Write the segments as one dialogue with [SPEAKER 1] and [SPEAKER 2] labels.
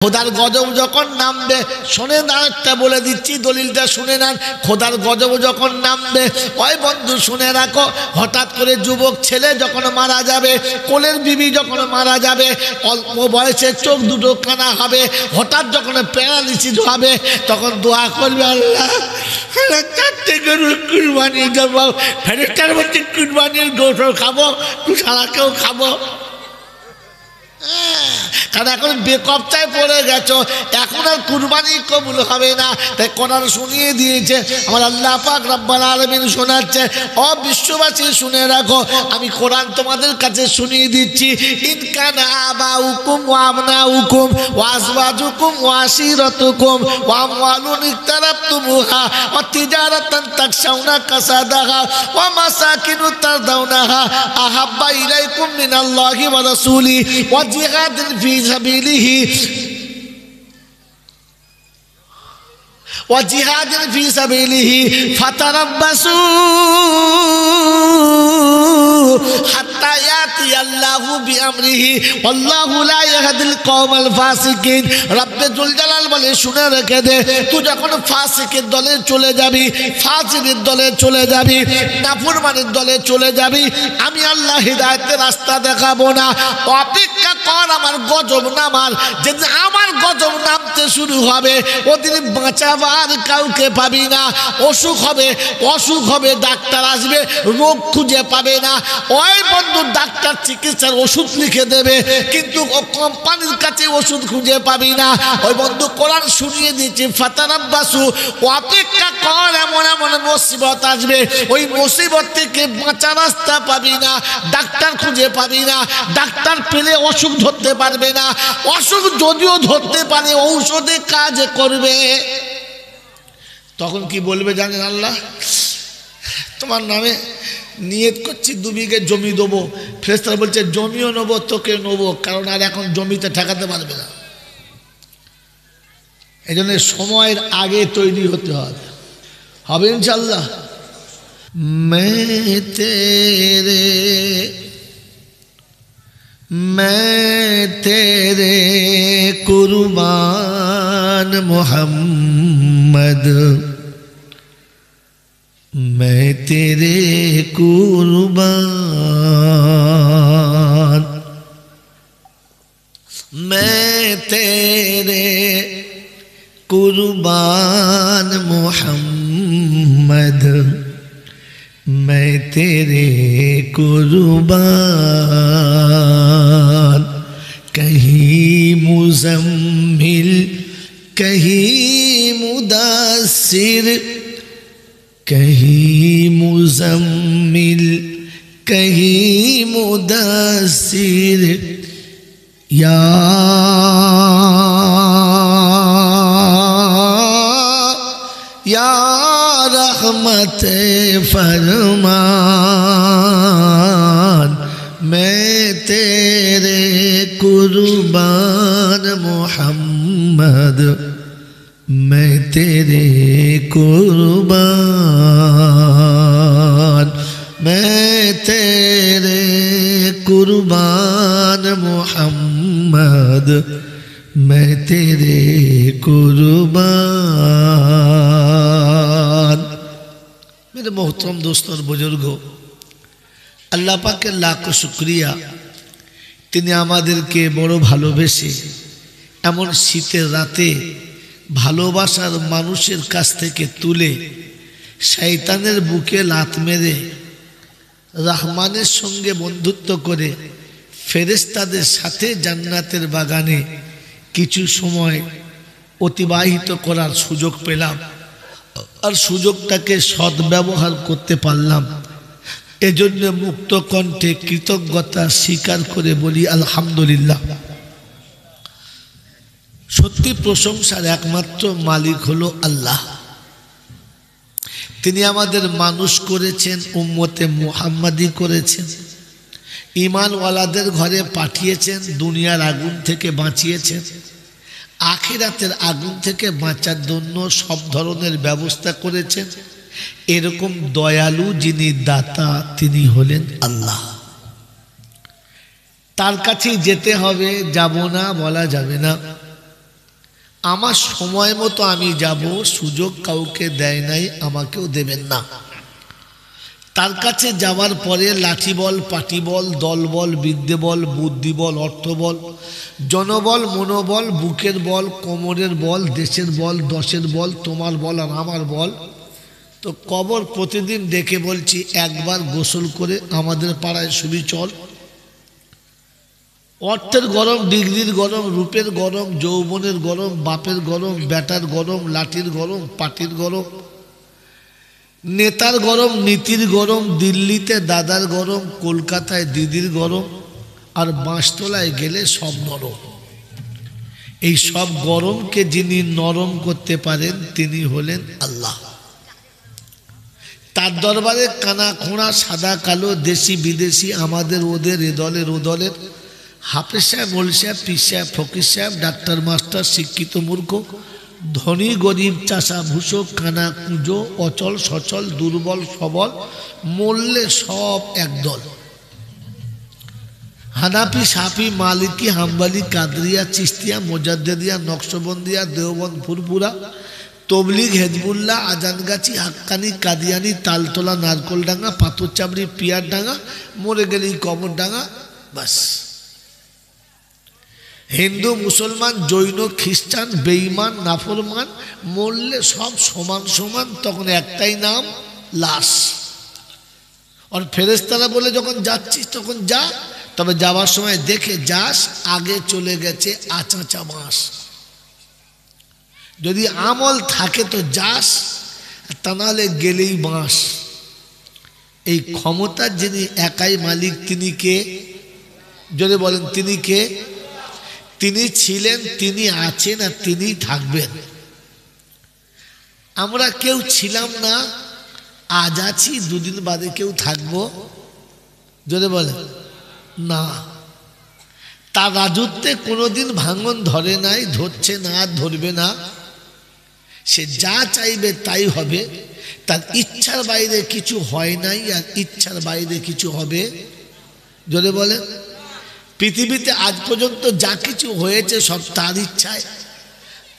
[SPEAKER 1] খোদার গজব যখন নামবে, শোনেন আরেকটা বলে দিচ্ছি, দলিলটা শুনে নেন। খোদার গজব যখন নামবে, ওই বন্ধু শুনে রাখো, হঠাৎ করে যুবক ছেলে যখন মারা যাবে, কোলের বিবি যখন মারা যাবে, অল্প বয়সে চোখ দুটো কানা হবে, হঠাৎ যখন প্যারালিসিস হবে, তখন দোয়া করবে, আল্লাহ চারটে গরু কুরবানি দেবো, ফেরেশতার মধ্যে কুরবানির গোশত খাবো, তুই সারাকেও খাবো। কারণ এখন বেকবচায় পড়ে গেছো, এখন আর কুরবানি কবুল হবে না। তাই কোরআন শুনিয়ে দিয়েছে আমার আল্লাহ পাক রব্বুল আলামিন শোনাচ্ছে, ও বিশ্ববাসী শুনে রাখো, আমি কোরআন তোমাদের কাছে শুনিয়ে দিচ্ছি। ইন কানা আবাউকুম ওয়া আবনাউকুম ওয়া আজওয়াজুকুম ওয়া আশিরাতুকুম ওয়া আমওয়ালুন ইকতারাবতুমুহা ওয়া তিজারাতান তাকশাউনা কাসাদাহা ওয়া মাসাকিনু তারদাউনাহা আহাব্বা ইলাইকুম মিনাল্লাহি ওয়া রাসূলিহি ওয়া জিহাদিন ফি সাবিলিহি وجهاد في سبيله فتربصوا حتى يأتي الله بأمره والله لا يهدي القوم الفاسقين। রব্বে জুল জালাল বলে, শুনে রেখে দে, তুই যখন ফাসিকের দলে চলে যাবি, ফাসিকের দলে চলে যাবি, নাফরমানের দলে চলে যাবি, আমি আল্লাহ হিদায়াতের রাস্তা দেখাবো না। অপেক্ষা কর আমার গজব নামার। যেদিন আমার গজব নামতে শুরু হবে, ওদিন বাঁচাবার কাউকে পাবি না। অসুখ হবে, ডাক্তার আসবে, রোগ খুঁজে পাবে না। ওই বন্ধু ডাক্তার চিকিৎসার ওষুধ লিখে দেবে, কিন্তু কোম্পানির কাছে ওষুধ খুঁজে পাবি না। ওই বন্ধু কোরআন শুনিয়ে দিচ্ছে, ফাতারাব্বাসু, অপেক্ষা কর, এমন এমন মুসিবত আসবে, ওই মুসিবত থেকে বাঁচার রাস্তা পাবি না, ডাক্তার খুঁজে পাবি না। ডাক্তার পেলে অসুখ ধরতে পারবে না, অসুখ যদিও ধরতে পারে ঔষধে কাজ করবে। তখন কি বলবে জানেন? আল্লাহ তোমার নামে নিয়ত করছি 2 বিঘে জমি দেবো। ফেরেশতারা বলছে, জমিও নেবো, তোকে নেবো, কারণ আর এখন জমিতে ঠেকাতে পারবে না। এই জন্য সময়ের আগে তৈরি হতে হবে ইনশাআল্লাহ। मैं तेरे कुर्बान मोहम्मद, मैं तेरे कुर्बान, मैं तेरे कुर्बान मोहम्मद, मैं तेरे कुर्बान। कहीं मुज़म्मिल कहीं मुदास्सिर, कहीं मुज़म्मिल कहीं मुदास्सिर, या रहमत फरमान, मैं तेरे कुर्बान मोहम्मद, मैं तेरे कुर्बान, मैं तेरे कुर्बान मोहम्मद, मैं तेरे कुर्बान। मेरे मोहतरम दोस्तों और बुजुर्गों, আল্লাহ পাকের লাখো শুকরিয়া, তিনি আমাদেরকে বড় ভালোবেসে এমন শীতের রাতে ভালোবাসার মানুষের কাছ থেকে তুলে শয়তানের বুকে লাত মেরে রহমানের সঙ্গে বন্ধুত্ব করে ফেরেশতাদের সাথে জান্নাতের বাগানে কিছু সময় অতিবাহিত করার সুযোগ পেলাম, আর সুযোগটাকে সদ্ব্যবহার করতে পারলাম। এজন্য মুক্ত কণ্ঠে কৃতজ্ঞতা স্বীকার করে বলি আলহামদুলিল্লাহ। সত্যি প্রশংসার একমাত্র মালিক হলো আল্লাহ। তিনি আমাদের মানুষ করেছেন, উম্মতে মুহাম্মাদি করেছেন, ঈমানওয়ালাদের ঘরে পাঠিয়েছেন, দুনিয়ার আগুন থেকে বাঁচিয়েছেন, আখিরাতের আগুন থেকে বাঁচার জন্য সব ধরনের ব্যবস্থা করেছেন। এরকম দয়ালু যিনি দাতা, তিনি হলেন আল্লাহ। তার কাছেই যেতে হবে, যাব না বলা যাবে না। আমার সময় মতো আমি যাব, সুযোগ কাউকে দেয় নাই, আমাকেও দেবেন না। তার কাছে যাওয়ার পরে লাঠি বল, পাটি বল, দল বল, বিদ্যে বল, বুদ্ধি বল, অর্থ বল, জনবল, মনোবল, বুকের বল, কোমরের বল, দেশের বল, দশের বল, তোমার বল আর আমার বল। তো কবর প্রতিদিন ডেকে বলছি একবার গোসল করে আমাদের পাড়ায় শুবি চল। অর্থের গরম, ডিগ্রির গরম, রূপের গরম, যৌবনের গরম, বাপের গরম, বেটার গরম, লাঠির গরম, পাটির গরম, নেতার গরম, নীতির গরম, দিল্লিতে দাদার গরম, কলকাতায় দিদির গরম, আর বাঁশতলায় গেলে সব নরম। এই সব গরমকে যিনি নরম করতে পারেন তিনি হলেন আল্লাহ। তার দরবারে কানা খোঁড়া, সাদা কালো, দেশি বিদেশি, আমাদের ওদের, এ দলের ও দলের, হাফেজ সাহেব, মোল সাহেব, পীর সাহেব, ফকির সাহেব, ডাক্তার মাস্টার, শিক্ষিত মূর্খ, ধনী গরিব, চাষা ভূষক, কানা কুঁজো, অচল সচল, দুর্বল সবল, মরলে সব একদল। হানাফি, সাফি, মালিকি, হাম্বালি, কাদরিয়া, চিস্তিয়া, মোজাদ্দেদিয়া, নকশবন্দিয়া, দেওবন্দ, ফুরপুরা, তবলিগ, হেজবুল্লাহ, আজানগাছি, হাক্কানি, কাদিয়ানি, তালতলা, নারকোলডাঙ্গা, পাথরচাবড়ি, পিয়ারডাঙ্গা, মরে গেলেই কবরডাঙ্গা, বাস। হিন্দু, মুসলমান, জৈন, খ্রিস্টান, বেঈমান, নাফরমান, মরলে সব সমান সমান, তখন একটাই নাম লাশ। আর ফেরেশতারা বলে যখন যাচ্ছিস তখন যা, তবে যাওয়ার সময় দেখে যাস আগে চলে গেছে আচাচা মাস। যদি আমল থাকে তো যাস, তা নাহলে গেলেই বাঁশ। এই ক্ষমতার যিনি একাই মালিক তিনি কে? যদি বলেন তিনি কে? তিনি ছিলেন, তিনি আছেন, আর তিনিই থাকবেন। আমরা কেউ ছিলাম না, আজ আছি, দুদিন বাদে কেউ থাকবো, যদি বলেন না। তার রাজত্বে কোনোদিন ভাঙন ধরে নাই, ধরছে না, ধরবে না। সে যা চাইবে তাই হবে, তার ইচ্ছার বাইরে কিছু হয় নাই, আর ইচ্ছার বাইরে কিছু হবে, যদি বলেন। পৃথিবীতে আজ পর্যন্ত যা কিছু হয়েছে সব তার ইচ্ছায়,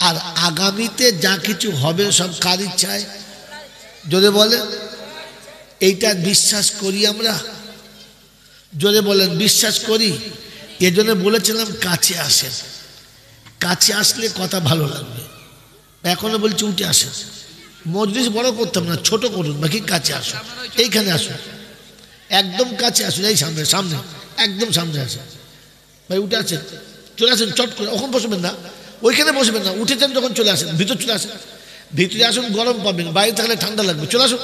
[SPEAKER 1] আর আগামীতে যা কিছু হবে সব কার ইচ্ছায়, যদি বলেন। এইটা বিশ্বাস করি আমরা, যদি বলেন বিশ্বাস করি। এজন্য বলেছিলাম কাছে আসেন, কাছে আসলে কথা ভালো লাগবে। এখনো বলছি উঠে আসেন, মজলিস বড় করতাম না, ছোট করুন, বাকি কাছে আসুন, এইখানে আসুন, একদম কাছে আসুন, এই সামনে সামনে একদম সামনে আসেন। ভাই উঠে আসেন, চলে আসেন, চট করে ওখানে বসবেন না, ওইখানে বসবেন না, উঠেছেন যখন চলে আসেন, ভিতর চলে আসেন, ভিতরে আসুন, গরম পাবেন, বাইরে থাকলে ঠান্ডা লাগবে, চলে আসুন।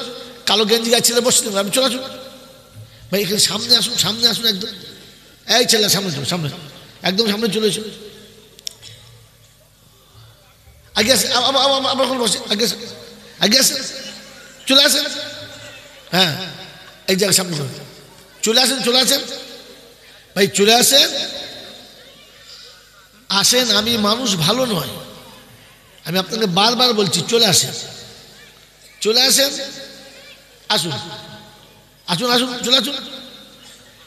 [SPEAKER 1] কালো গেঞ্জি গাছ ছেলে বসছেন, আপনি চলে আসুন ভাই, এখানে সামনে আসুন, সামনে আসুন একদম। এই ছেলে সামনে চলো, সামনে একদম সামনে চলে এসো, আগে আসেন, আবার ওখানে বসে, আগে আসেন, আগে আসেন, চলে আসেন। হ্যাঁ, এই জায়গায় সামনে চলে আসেন, চলে আসেন ভাই, চলে আসেন, আসেন। আমি মানুষ ভালো নয়, আমি আপনাকে বারবার বলছি, চলে আসেন, চলে আসেন, আসুন আসুন আসুন, চলে আসুন।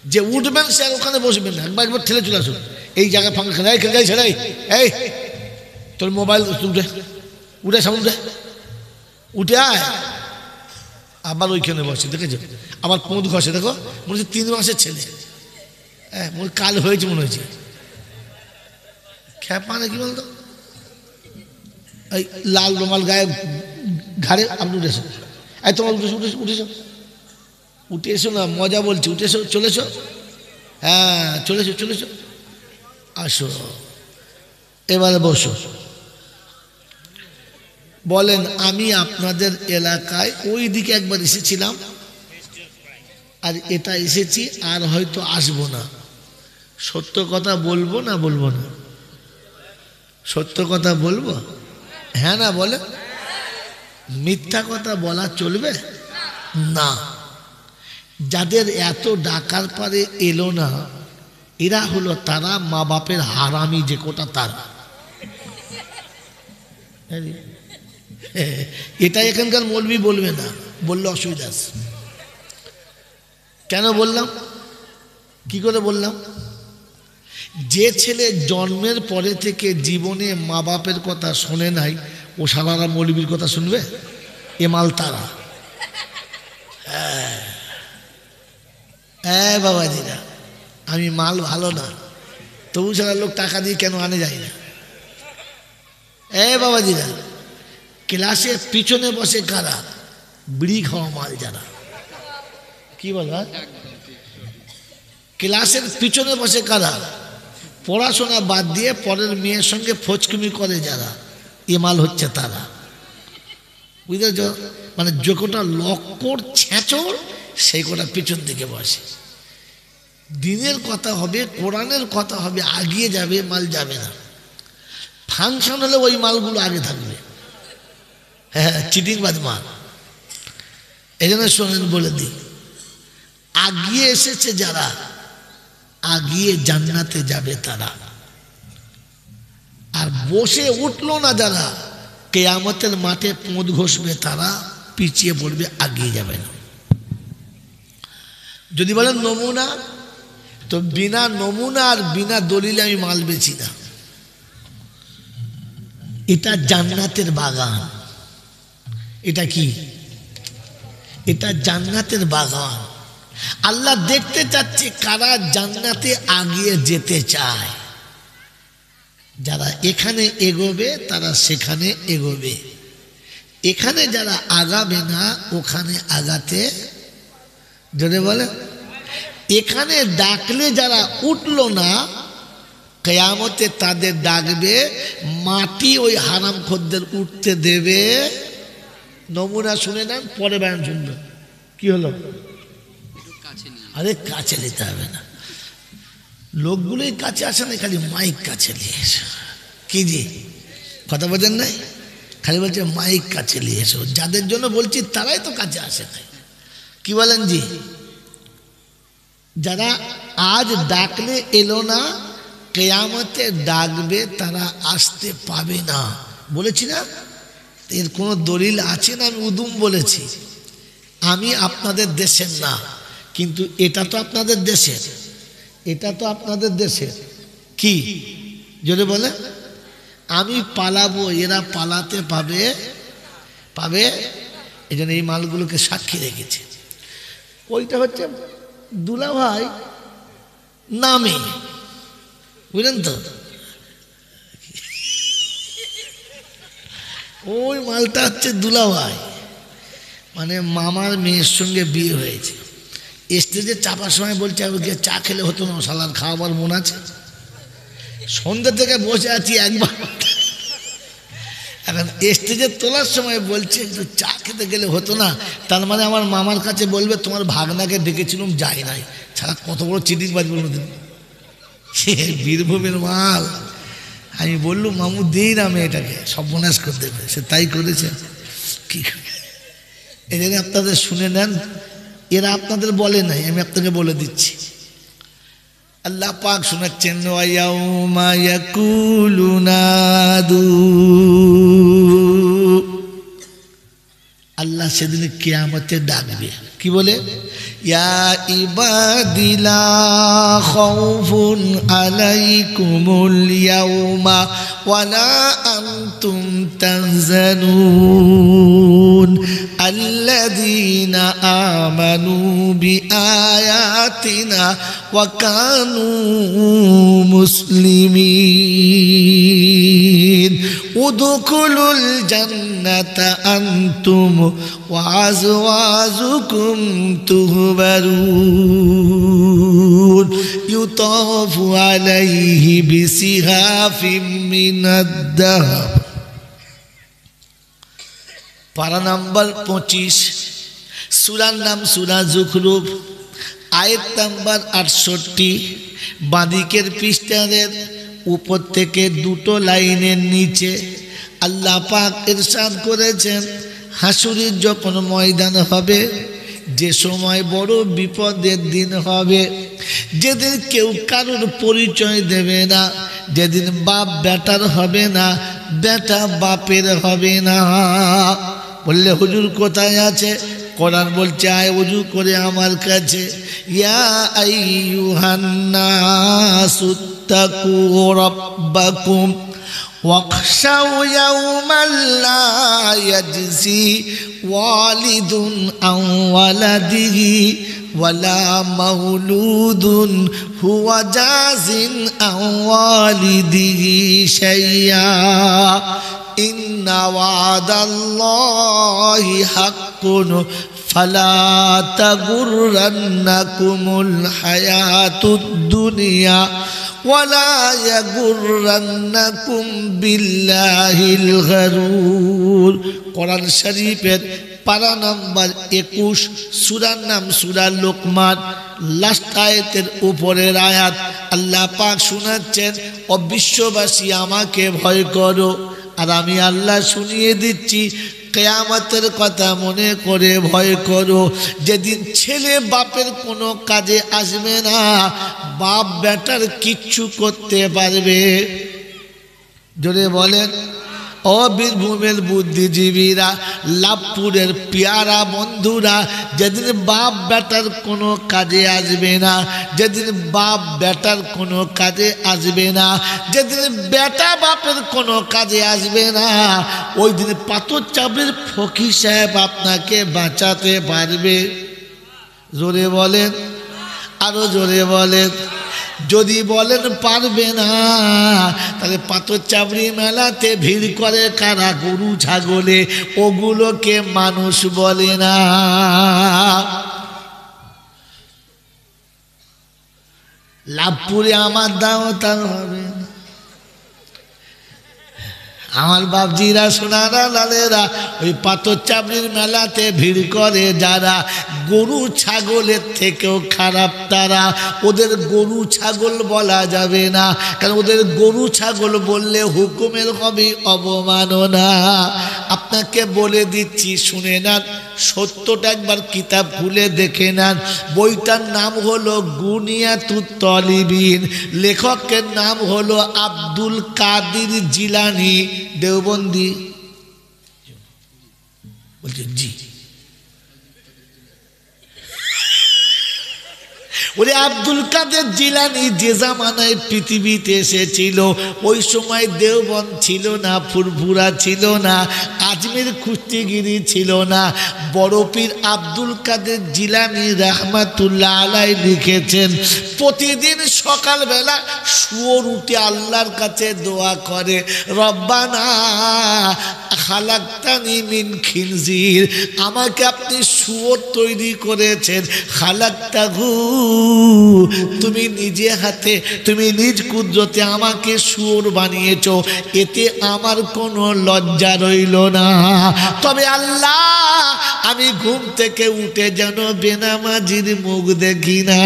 [SPEAKER 1] যে উঠবেন সে আর ওখানে বসবেন না, একবার একবার ঠেলে চলে আসুন। এই জায়গায় ফাঁকা খেলে খেলে ছেলে, এই তোর মোবাইল উঠে উঠে সামনে উঠে উঠে আয়, আবার ওইখানে বসে, দেখেছো আবার পোঁত ঘষে, দেখো মনে হচ্ছে 3 মাসের ছেলে, হ্যাঁ মনে কাল হয়েছে মনে হয়েছে, খ্যাপা না কি বলতো, এই লাল রুমাল গায়ে ঘাড়ে। আপনি উঠেছো, এই তোমার উঠেছো, উঠেছো উঠে এসো না, মজা বলছি, উঠে এসো, চলে এসো, হ্যাঁ চলেছো চলেছো, আসো এবারে বসো। বলেন আমি আপনাদের এলাকায় ওই দিকে একবার এসেছিলাম, আর এটা এসেছি, আর হয়তো আসবো না। সত্য কথা বলবো না বলবো না? সত্য কথা বলবো, হ্যাঁ না বলে? মিথ্যা কথা বলা চলবে না। যাদের এত ডাকার পরে এলো না, এরা হলো তারা মা বাপের হারামি, যে কোটা তারা। এটা এখানকার মৌলবি বলবে না, বললে অসুবিধা আছে। কেন বললাম, কি করে বললাম? যে ছেলে জন্মের পরে থেকে জীবনে মা বাপের কথা শোনে নাই, ও সালারা মৌলবীর কথা শুনবে? এ মাল তারা। হ্যাঁ বাবাজিরা, আমি মাল ভালো না, তবু সারা লোক টাকা দিয়ে কেন আনে যায় না? বাবাজিরা, ক্লাসের পিছনে বসে কারা? বিড়ি খাওয়া মাল যারা। কি বল? ক্লাসের পিছনে বসে কারা? পড়াশোনা বাদ দিয়ে পরের মেয়ের সঙ্গে ফচকুমি করে যারা, এ মাল হচ্ছে তারা। বুঝতে? মানে যে কোটা লক্কর ছেঁচড় সেই কোটা পিছন দিকে বসে। দিনের কথা হবে, কোরআনের কথা হবে, আগিয়ে যাবে, মাল যাবে না। ফাংশন হলে ওই মালগুলো আগে থাকবে। হ্যাঁ, চিটিংবাজ মাল। এই জন্য শোনেন, বলে দিই, আগিয়ে এসেছে যারা, আগিয়ে জান্নাতে যাবে তারা। আর বসে উঠলো না যারা, কিয়ামতের মাঠে পোঁদ ঘষবে তারা, পিছিয়ে পড়বে, আগিয়ে যাবে না। যদি বলেন নমুনা, তো বিনা নমুনা আর বিনা দলিলে আমি মাল বেচি না। এটা জান্নাতের বাগান। এটা কি? এটা জান্নাতের বাগান। আল্লাহ দেখতে চাচ্ছে কারা জান্নাতে আগিয়ে যেতে চায়। যারা এখানে এগোবে তারা সেখানে এগোবে, এখানে যারা আগাবে না ওখানে আগাতে, যদি বলে এখানে ডাকলে যারা উঠলো না, কিয়ামতে তাদের ডাকবে, মাটি ওই হারামখোরদের উঠতে দেবে। নমুনা শুনে নেন, পরে বয়ান শুনবেন। কি হলো? আরে কাছে নিতে হবে না, লোকগুলোই কাছে আসে না, খালি মাইক কাছে নিয়ে এসো। কি জি কথা বোঝেন নাই? খালি বলছে মাইক কাছে নিয়ে এসো। যাদের জন্য বলছি তারাই তো কাছে আসে না। কি বলেন জি? যারা আজ ডাকলে এলো না, কিয়ামতে ডাকবে তারা আসতে পাবে না। বলেছি না? এর কোনো দলিল আছে না? আমি উদুম বলেছি। আমি আপনাদের দেশের না, কিন্তু এটা তো আপনাদের দেশের, এটা তো আপনাদের দেশের। কি যদি বলে আমি পালাবো, এরা পালাতে পাবে, পাবে। এই জন্য এই মালগুলোকে সাক্ষী রেখেছে। ওইটা হচ্ছে দুলাভাই নামে, বুঝলেন তো? ওই মালটা হচ্ছে দুলাভাই, মানে মামার মেয়ের সঙ্গে বিয়ে হয়েছে। স্টেজে চাপার সময় বলছে গিয়ে চা খেলে হতো না, সালার খাওয়াবার মন আছে? সন্ধ্যা থেকে বসে আছি একবার, এখন স্টেজে তোলার সময় বলছে একটু চা খেতে গেলে হতো না। তার মানে আমার মামার কাছে বলবে তোমার ভাগনাকে ডেকেছিলাম, যাই নাই। ছাড়া কত বড় চিটিং বাজবে বলুন। বীরভূমের মাল। আমি বললুম মামু দিই না মেয়েটাকে, সর্বনাশ করে দেবে। সে তাই করেছে। কি এই জন্য আপনাদের শুনে নেন, এরা আপনাদের বলে নাই, আমি আপনাকে বলে দিচ্ছি। আল্লাহ পাক শোনাচ্ছেন, ওয়ায়াউমা ইয়াকুলু নাদু, আল্লাহ সেদিন কিয়ামতে ডাকবে। কি বলে? ইয়া ইবাদি লা খাউফুন আলাইকুমুল ইয়াউমা ওয়ালা আনতুম তাহজানুন আল্লাযীনা আমানু বিআয়াতিনা ওয়া কানু মুসলিমিন উদখুলুল জান্নাতা আনতুম ওয়া আজওয়াজুকুম তুহবারুন ইউতাফু আলাইহি বিসিহাফিম মিনাদ দাহাব। পারা নাম্বার 25, সূরার নাম সূরা যুখরুফ, আয়াত নাম্বার 68। বাঁদিকের পৃষ্ঠার উপর থেকে দুটো লাইনের নিচে আল্লাহ পাক ইরশাদ করেছেন, হাসুরের যখন ময়দান হবে, যে সময় বড় বিপদের দিন হবে, যেদিন কেউ কারোর পরিচয় দেবে না, যেদিন বাপ বেটার হবে না, বেটা বাপের হবে না। বললে হুজুর কোথায় আছে? কোরআন বলছে আয় ওযু করে আমার কাছে ইয়া আইয়ুহান নাসুত্তাকু রাব্বাকুম واخشوا يوما لا يجزي والد عن ولده ولا مولود هو جاز عن والده شيئا إن وعد الله حق فلا تغرنكم الحياة الدنيا ولا يغرنكم بالله الغرور কোরআন শরীফের পারা নাম্বার 21 সূরার নাম সূরা লোকমান লাস্ট আয়াতের উপরের আয়াত আল্লাহ পাক শোনাচ্ছেন ও বিশ্ববাসী আমাকে ভয় করো আর আমি আল্লাহ শুনিয়ে দিচ্ছি কিয়ামতের কথা মনে করে ভয় করো যেদিন ছেলে বাপের কোনো কাজে আসবে না বাপ বেটার কিচ্ছু করতে পারবে জোরে বলেন ও বীরভূমের বুদ্ধিজীবীরা লাভপুরের পেয়ারা বন্ধুরা যেদিন বাপ বেটার কোনো কাজে আসবে না যেদিন বাপ বেটার কোনো কাজে আসবে না যেদিন বেটা বাপের কোনো কাজে আসবে না ওই দিন পাথর চাপড়ির ফকির সাহেব আপনাকে বাঁচাতে পারবে জোরে বলেন আরো জোরে বলেন যদি বলেন পারবে না তাহলে পাথর চাপড়ি মেলাতে ভিড় করে কারা গরু ছাগলে ওগুলোকে মানুষ বলে না লাভপুরে আমার দাওয়াত হবে আমার বাপজিরা সোনারা লালেরা ওই পাথর চাপড়ির মেলাতে ভিড় করে যারা গরু ছাগলের থেকেও খারাপ তারা ওদের গরু ছাগল বলা যাবে না কারণ ওদের গরু ছাগল বললে হুকুমের হবে অবমাননা আপনাকে বলে দিচ্ছি শুনে নেন সত্যটা একবার কিতাব খুলে দেখে নেন বইটার নাম হলো গুনিয়াতুত তলিবিন লেখকের নাম হলো আব্দুল কাদির জিলানী দেওবন্দি বলছে জি ওরে আব্দুল কাদের জিলানী যে জামানায় পৃথিবীতে এসেছিল ওই সময় দেওবন্দ ছিল না ফুরফুরা ছিল না আজমির কুস্তিগিরি ছিল না বড় পীর আব্দুল কাদের জিলানী রাহমাতুল্লাহ আলাইহি লিখেছেন প্রতিদিন সকালবেলা শুয়োর উঠে আল্লাহর কাছে দোয়া করে রব্বানা খালাকতানি মিন খিনজির আমাকে আপনি শুয়োর তৈরি করেছেন খালাকতাহু তুমি নিজে হাতে তুমি নিজ কুদরতে আমাকে শুয়োর বানিয়েছো এতে আমার কোনো লজ্জা রইল না তবে আল্লাহ আমি ঘুম থেকে উঠে যেন বেনামাজির মুখ দেখি না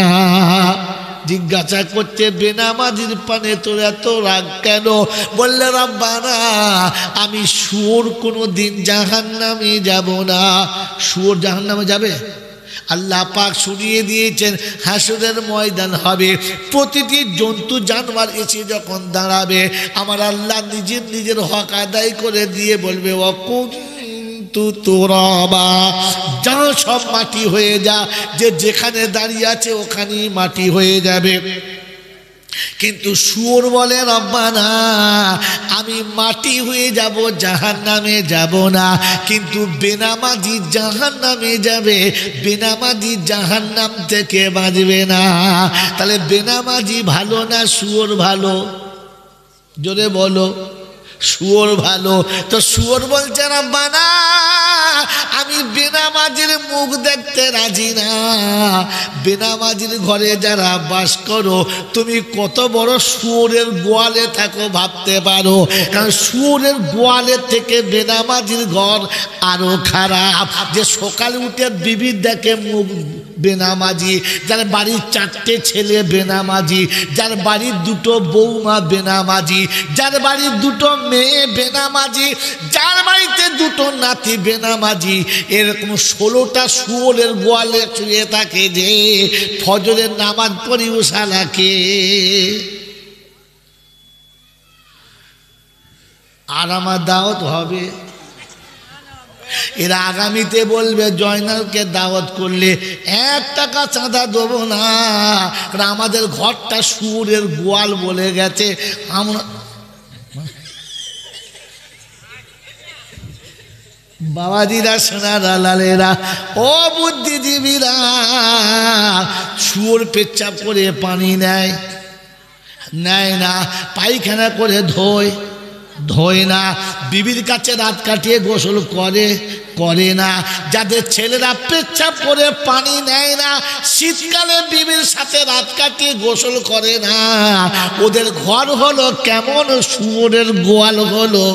[SPEAKER 1] জিজ্ঞাসা করছে বেনামাজির পানে তোর এত রাগ কেন বললে রব্বানা আমি শুয়োর কোনো দিন জাহান্নামে যাব না শুয়োর জাহান্নামে যাবে আল্লাহ পাক শুনিয়ে দিয়েছেন হাসরের ময়দান হবে প্রতিটি জন্তু জানোয়ার এসে যখন দাঁড়াবে আমার আল্লাহ নিজের হক আদায় করে দিয়ে বলবে ওয়াকুনতু তুরাবা যা সব মাটি হয়ে যা যে যেখানে দাঁড়িয়ে আছে ওখানেই মাটি হয়ে যাবে কিন্তু শুয়োর বলে রব্বানা আমি মাটি হয়ে যাব জাহান্নামে যাব না কিন্তু বেনামাজি জাহান্নামে যাবে বেনামাজি জাহান্নাম থেকে বাঁচবে না তাহলে বেনামাজি ভালো না শুয়োর ভালো জোরে বলো শুয়োর ভালো তো শুয়োর বলছে রব্বানা আমি বেনামাজির মুখ দেখতে রাজি না বেনামাজির ঘরে যারা বাস করো তুমি কত বড় শুয়োরের গোয়ালে থাকো ভাবতে পারো কারণ শুয়োরের গোয়ালের থেকে বেনামাজির ঘর আরো খারাপ যে সকালে উঠে বিবি দেখে মুখ বেনামাজি যার বাড়ির 4টে ছেলে বেনামাজি যার বাড়ির 2টো বৌমা বেনামাজি যার বাড়ির 2টো মেয়ে বেনামাজি যার বাড়িতে 2টো নাতি বেনামাজি এরকম 16টা শুয়োরের গোয়ালে শুয়ে থাকে যে ফজরের নামাজ পড়িও শালাকে আর আমার দাওয়াত হবে এরা আগামীতে বলবে জয়নালকে দাওয়াত করলে 1 টাকা চাঁদা দেবো না, কারণ আমাদের ঘরটা শুয়োরের গোয়াল বলে গেছে। আমরা বাবাজিরা, সোনারা, লালেরা, ও বুদ্ধিজীবীরা, শুয়োর পেচ্ছাপ করে পানি নেয় না, পায়খানা করে ধোয় না, বিবির কাছে রাত কাটিয়ে গোসল করে না। যাদের ছেলেরা পেচ্ছাপ করে পানি নেয় না, শীতকালে বিবির সাথে রাত কাটিয়ে গোসল করে না, ওদের ঘর হলো কেমন শুয়োরের গোয়াল হলো।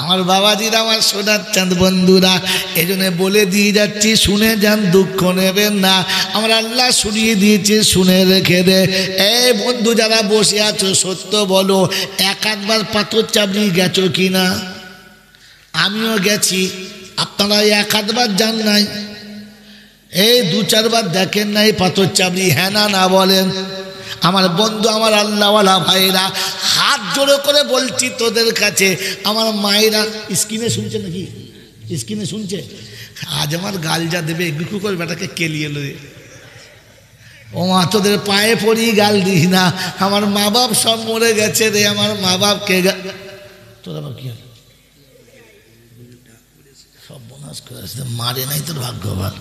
[SPEAKER 1] আমার বাবাজিরা, আমার সোনার চাঁদ বন্ধুরা, এই জন্য বলে দিয়ে যাচ্ছি, শুনে যান, দুঃখ নেবেন না। আমার আল্লাহ শুনিয়ে দিয়েছে, শুনে রেখে দে। এই বন্ধু যারা বসে আছো, সত্য বলো, 1-8 বার পাথর চাবড়ি গেছো কিনা? আমিও গেছি। আপনারা 1-8 বার যান নাই? এই 2-4 বার দেখেন নাই পাথর চাবড়ি? হ্যাঁ না বলেন? আমার বন্ধু, আমার আল্লাহওয়ালা ভাইরা, হাত জোড়ো করে বলছি তোদের কাছে, আমার মায়েরা স্ক্রিনে শুনছে নাকি? স্ক্রিনে শুনছে? আজ আমার গাল যা দেবে, গুকু করে বেটাকে কেলিয়ে লয়ে, ও মা, তোদের পায়ে পড়ি গাল দিস না। আমার মা বাপ সব মরে গেছে রে, আমার মা বাপকে তোর আবার কি সব বোনাস করে মারে নাই, তোর ভাগ্যবান।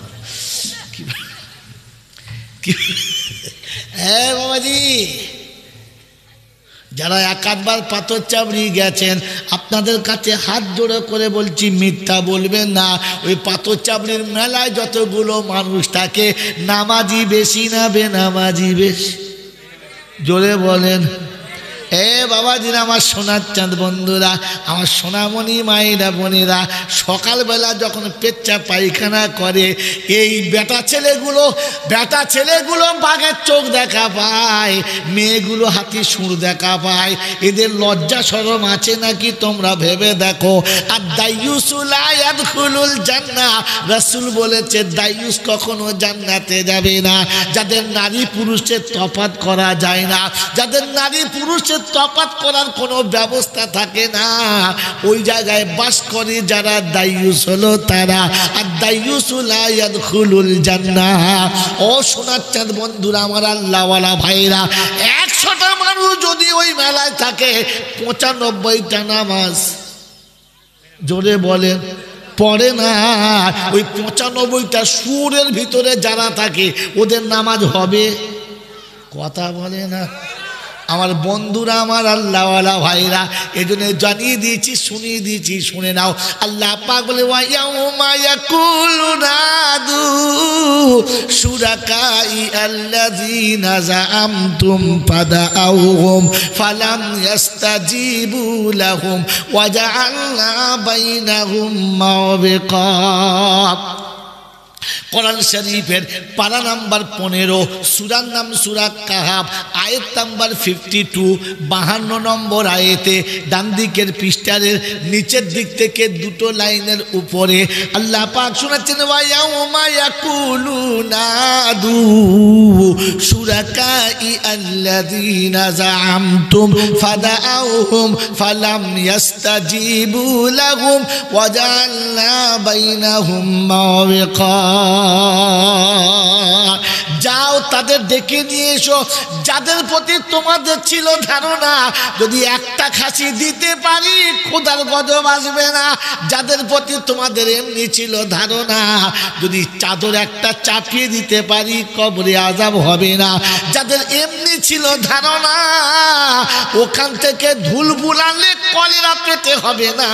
[SPEAKER 1] হ্যাঁ বাবাজি, যারা 1-8 বার পাথর চাবড়ি গেছেন, আপনাদের কাছে হাত জোড়ো করে বলছি, মিথ্যা বলবেন না। ওই পাথর চাবড়ির মেলায় যতগুলো মানুষ থাকে, নামাজি বেশি না বেনামাজি বেশি? জোরে বলেন। এ বাবাজিরা, আমার সোনার চাঁদ বন্ধুরা, আমার সোনামণি মায়েরা, বোনেরা, সকালবেলা যখন পেচ্ছাপ পায়খানা করে, এই বেটা ছেলেগুলো বাঘের চোখ দেখা পায়, মেয়েগুলো হাতির সুর দেখা পায়। এদের লজ্জা শরম আছে নাকি তোমরা ভেবে দেখো। আর দাইয়ুসুল লা ইয়াদখুলুল জান্নাহ, রাসূল বলেছে দাইয়ুস কখনো জান্নাতে যাবে না। যাদের নারী পুরুষের তফাৎ করা যায় না, যাদের নারী পুরুষের তফাৎ করার কোনো ব্যবস্থা থাকে না, ওই জায়গায় বাস করে যারা, দাইয়ুস হলো তারা। আর দাইয়ুসুল লা ইয়াদখুলুল জান্নাহ। ও সোনার চাঁদ বন্ধুরা, আমার আল্লাহওয়ালা ভাইরা, 100টা মানুষ যদি ওই মেলায় থাকে, 95টা নামাজ, জোরে বলেন, পড়ে না। ওই 95টা সুরের ভিতরে যারা থাকে, ওদের নামাজ হবে? কথা বলে না। আমার বন্ধুরা, আমার আল্লাহওয়ালা ভাইরা, এই জন্য জানিয়ে দিয়েছি, শুনিয়ে দিয়েছি, শুনে নাও। আল্লাহ পাক বলে, ওয়া ইয়াউমা ইয়াকুলু নাদু শুরাকাই আল্লাযীনা যাআমতুম ফাদাউহুম ফালাম ইস্তাজিবু লাহুম ওয়া জাআলনা বাইনাহুম মাওবিকা। কোরআন শরীফের পারা নাম্বার 15, সূরার নাম সূরা কাহাফ, আয়াত নাম্বার 52, 52 নম্বর আয়াতে ডান দিকের পৃষ্ঠার নিচের দিক থেকে 2টো লাইনের উপরে আল্লাহ পাক শোনাচ্ছেন, ওয়া ইয়াউমা ইয়াকুলু নাদু শুরাকাই আল্লাযীনা যাআমতুম ফাদাউহুম ফালাম ইস্তাজিবু লাহুম ওয়া জাআলনা বাইনাহুম মাওবিকা। যাও, তাদের ডেকে নিয়ে এসো, যাদের প্রতি তোমাদের ছিল ধারণা, যদি একটা খাসি দিতে পারি খোদার গজব আসবে না। যাদের প্রতি তোমাদের এমনি ছিল ধারণা, যদি চাদর একটা চাপিয়ে দিতে পারি কবরে আযাব হবে না। যাদের এমনি ছিল ধারণা, ওখান থেকে ধুল বুলালে কলেরা পেতে হবে না,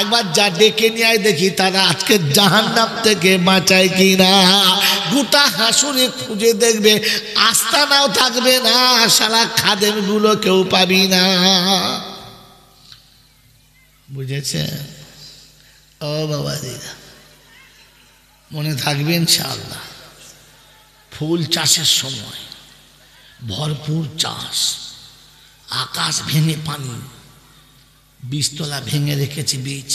[SPEAKER 1] একবার যা ডেকে নিয়ে আয়, দেখি তারা আজকে জাহান্নাম থেকে বাঁচায় কিনা। গোটা হাসুরে খুঁজে দেখবে, আস্তানাও থাকবে না, শালা খাদেম গুলো কেউ পাবি না। বুঝেছেন? ও বাবা দিদা, মনে থাকবে ইনশাআল্লাহ। ফুল চাষের সময় ভরপুর চাষ, আকাশ ভেঙে পানি, বীজতলা ভেঙে রেখেছে, বীজ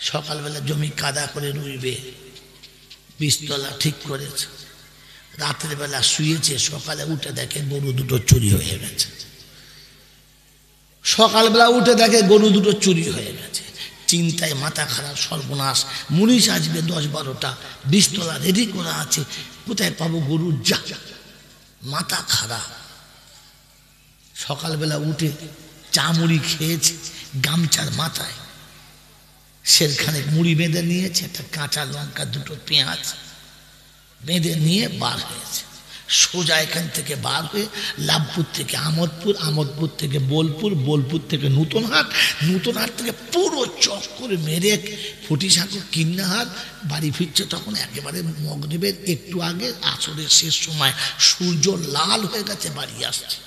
[SPEAKER 1] সকালবেলা জমি কাদা করে রুইবে, বীজতলা ঠিক করেছে, রাতের বেলা শুয়েছে, সকালে উঠে দেখে গরু দুটো চুরি হয়ে গেছে। সকালবেলা উঠে দেখে গরু দুটো চুরি হয়ে গেছে, চিন্তায় মাথা খারাপ, সর্বনাশ, মুনিশ আসবে 10-12টা, বিস্তলা রেডি করা আছে, কোথায় পাবো গরু, যা মাথা খারাপ। সকালবেলা উঠে চা মুড়ি খেয়েছে, গামছার মাথায় সেখানে মুড়ি বেঁধে নিয়েছে, একটা কাঁচা লঙ্কা, দুটো পেঁয়াজ বেঁধে নিয়ে বার হয়েছে। সোজা এখান থেকে বার হয়ে লাভপুর থেকে আমোদপুর, আমোদপুর থেকে বোলপুর, বোলপুর থেকে নূতনহাট, নূতনহাট থেকে পুরো চক করে মেরে ফটিসাঁকর কিন্নাহাট বাড়ি ফিরছে। তখন একেবারে মগরিবের একটু আগে, আসরের শেষ সময়, সূর্য লাল হয়ে গেছে, বাড়ি আসছে।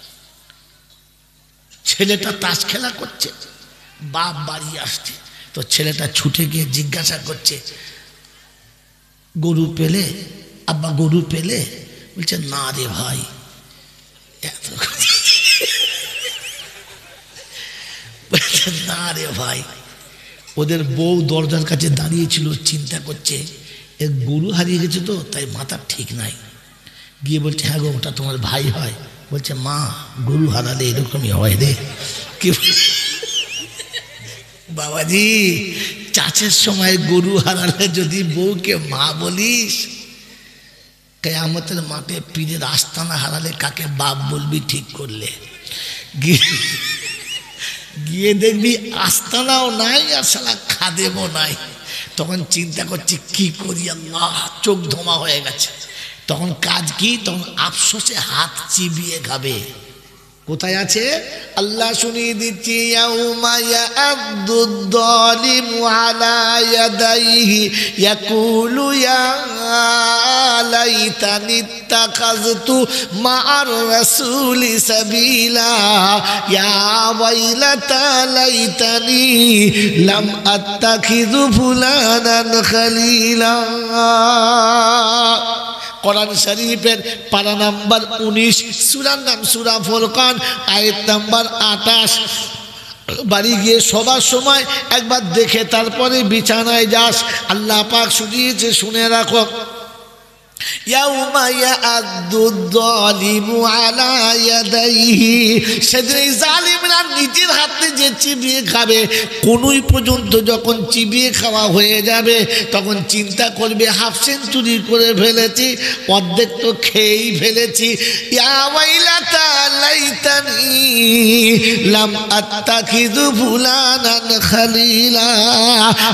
[SPEAKER 1] ছেলেটা তাস খেলা করছে, বাপ বাড়ি আসছে, তো ছেলেটা ছুটে গিয়ে জিজ্ঞাসা করছে, গরু পেলে আব্বা, গরু পেলে? বলছে না রে ভাই। না রে ভাই। ওদের বউ দরজার কাছে দাঁড়িয়েছিল, চিন্তা করছে এর গরু হারিয়ে গেছে তো, তাই মাথা ঠিক নাই। গিয়ে বলছে হ্যাঁ গো, ওটা তোমার ভাই হয়? বলছে মা, গরু হারালে এরকমই হয় রে। কি বাবাজি, চাচের সময় গরু হারালে যদি বউকে মা বলিস, কিয়ামতের মাঠে পীরের আস্তানা হারালে কাকে বাপ বলবি ঠিক করলে? গিয়ে দেখবি আস্তানাও নাই আর শালা খাদেমও নাই। তখন চিন্তা করছি কি করি আল্লাহ, চোখ ধোমা হয়ে গেছে। তখন কাজ কি? তখন আফসোসে হাত চিবিয়ে খাবে। কোথায় আছে? আল্লাহ শুনিয়ে দিচ্ছি, ইয়াউমা ইয়া'আদ্দুদ যালিমু আলা ইয়াদাইহি ইয়াকুলু ইয়া লাইতানি ইত্তাখাযতু মা'আর রাসূলি সাবিলা ইয়া ওয়াইলাতা লাইতানি লাম আত্তাখিযু ফুলানান খালিলা। কোরআন শরীফের পারা নাম্বার 19, সূরার নাম সূরা ফুরকান, আয়াত নাম্বার 28। বাড়ি গিয়ে সবার সময় একবার দেখে তারপরে বিছানায় যাস। আল্লাহ পাক শুনিয়েছে, শুনে রাখো, ইয়াউমা ইয়া'আদ্দুদ যালিমু আলা ইয়াদাইহি, সেদিন এই জালিমরা নিজের হাতে যে চিবিয়ে খাবে, কোনই পর্যন্ত যখন চিবিয়ে খাওয়া হয়ে যাবে, তখন চিন্তা করবে হাফ সেঞ্চুরি করে ফেলেছি, অর্ধেক তো খেয়েই ফেলেছি। ইয়া ওয়াইলাতা লাইতানি লাম আত্তাখিযু ফুলানান খালিলা।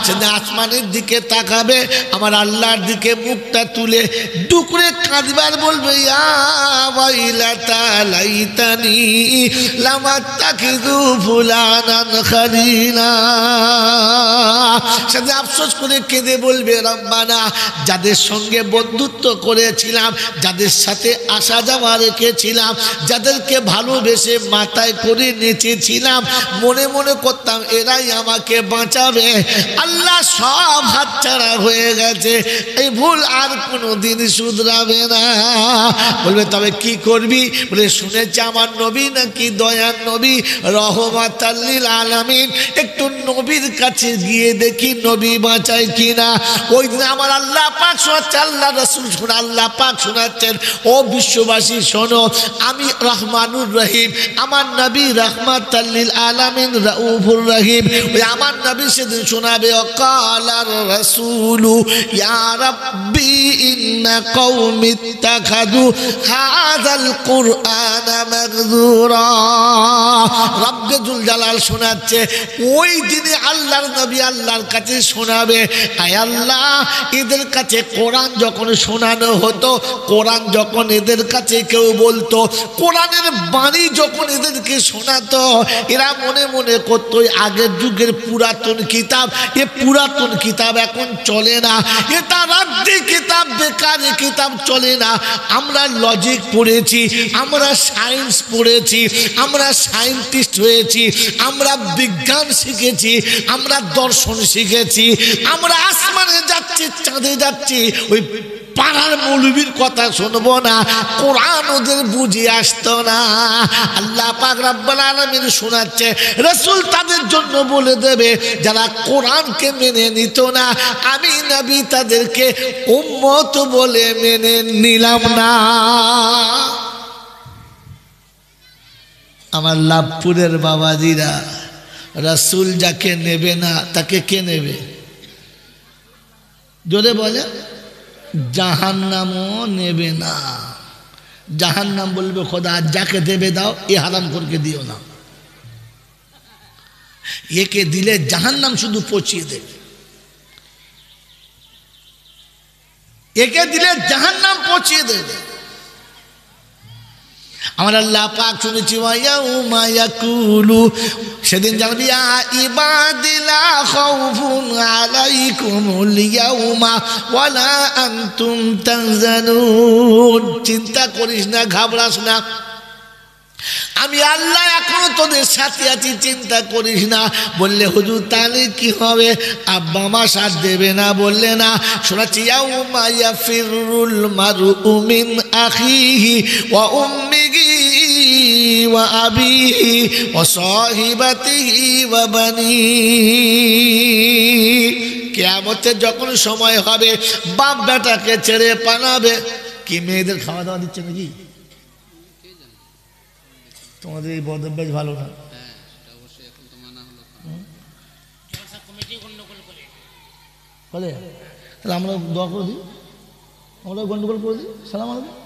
[SPEAKER 1] সেদিন আসমানের দিকে তাকাবে, আমার আল্লাহর দিকে মুখটা তুলে টুকরে কাঁদবার বলবে, ইয়া ওয়াইলাতা লাইতানি লাম আত্তাখিযু ফুলানান খালিলা। সেদিন আফসোস করে কেঁদে বলবে, রব্বানা, যাদের সঙ্গে বন্ধুত্ব করেছিলাম, যাদের সাথে আসা যাওয়া রেখেছিলাম, যাদেরকে ভালোবেসে মাথায় করে নেচেছিলাম, মনে মনে করতাম এরাই আমাকে বাঁচাবে, আল্লাহ সব হাতছাড়া হয়ে গেছে, এই ভুল আর কোনোদিন শুধরাবে না। বলবে তবে কি করবি? বলে শুনেছি আমার নবী নাকি দয়ার নবী, রহমাতাল লিল আলামিন, একটু নবীর কাছে গিয়ে দেখি নবী বাঁচায় কিনা। ওই দিন আমার আল্লাহ পাক শোনাচ্ছে, আল্লাহ রাসূল শোনা, আল্লাহ পাক শোনাচ্ছেন, ও বিশ্ববাসী শোনো, আমি রহমানুর রহিম, আমার নবী রহমাতাল লিল আলামিন, রাউফুর রহিম। ওই আমার নবী সেদিন শোনাবে, ওয়াকালার রাসূলু ইয়া রাব্বি ইন্না কওমি ইত্তাখাযু হাযাল কুরআনা মাগযুরা। রব্বে জুল জালাল শোনাচ্ছে, ওই দিনে আল্লাহর নবী আল্লাহর কাছে শোনাবে, আয় আল্লাহ, এদের কাছে কোরআন যখন শোনানো হতো, কোরআন যখন এদের কাছে কেউ বলতো, কোরআনের বাণী যখন এদেরকে শোনাতো, এরা মনে মনে করতো আগের যুগের পুরাতন কিতাব, এ পুরাতন কিতাব এখন চলে না, এটা রাদ্দি কিতাব, বেকারি কিতাব চলে না। আমরা লজিক পড়েছি, আমরা সায়েন্স পড়েছি, আমরা সায়েন্টিস্ট হয়েছি, আমরা বিজ্ঞান শিখেছি, আমরা দর্শন শিখেছি, আমরা আসমানে যাচ্ছি, চাঁদে যাচ্ছি, ওই পাড়ার মৌলবীর কথা শুনবো না, কোরআন ওদের বুঝে আসতো না। আল্লাহ পাক রব্বুল আলামিন শোনাচ্ছে, রাসূল তাদের জন্য বলে দেবে যারা কোরআনকে মেনে নিত না, আমি নবী তাদেরকে উম্মত বলে মেনে নিলাম না। আমার লাভপুরের বাবাজিরা, রাসূল যাকে নেবে না তাকে কে নেবে? জোরে বলে, জাহান্নামও নেবে না। জাহান্নাম বলবে খোদা যাকে দেবে দাও, এ হারাম করে দিও না। একে দিলে জাহান্নাম শুধু পচিয়ে দেবে, একে দিলে জাহান্নাম পচিয়ে দেবে। আমার আল্লাহ পাক শুনেছি, ওয়ায়াউমা ইয়াকুলু, সেদিন জানবি ইবাদিলা খাউফুন আলাইকুমুল ইয়াউমা ওয়ালা আনতুম তাহজানুন। চিন্তা করিস না, ঘাবড়াস না, আমি আল্লাহ এখনো তোদের সাথে আছি, চিন্তা করিস না। বললে হুজুর তাহলে কি হবে? আব্বা মা সাথ দেবে না? বললে না, শোনাচ্ছি, ইয়াউমা ইয়াফিরুল মারউ মিন আখিহি ওয়া উম্মিহি ওয়া আবিহি ওয়া সাহিবাতিহি ওয়া বানিহি। কিয়ামতের যখন সময় হবে, বাপ বেটাকে ছেড়ে পালাবে। কি মেয়েদের খাওয়া দাওয়া দিচ্ছে নাকি? তোমাদের এই বদভ্যাস ভালো না। বলে তাহলে আমরা দোয়া করে দিই, আমরা গন্ডগোল করে দিই। সালাম আলাইকুম,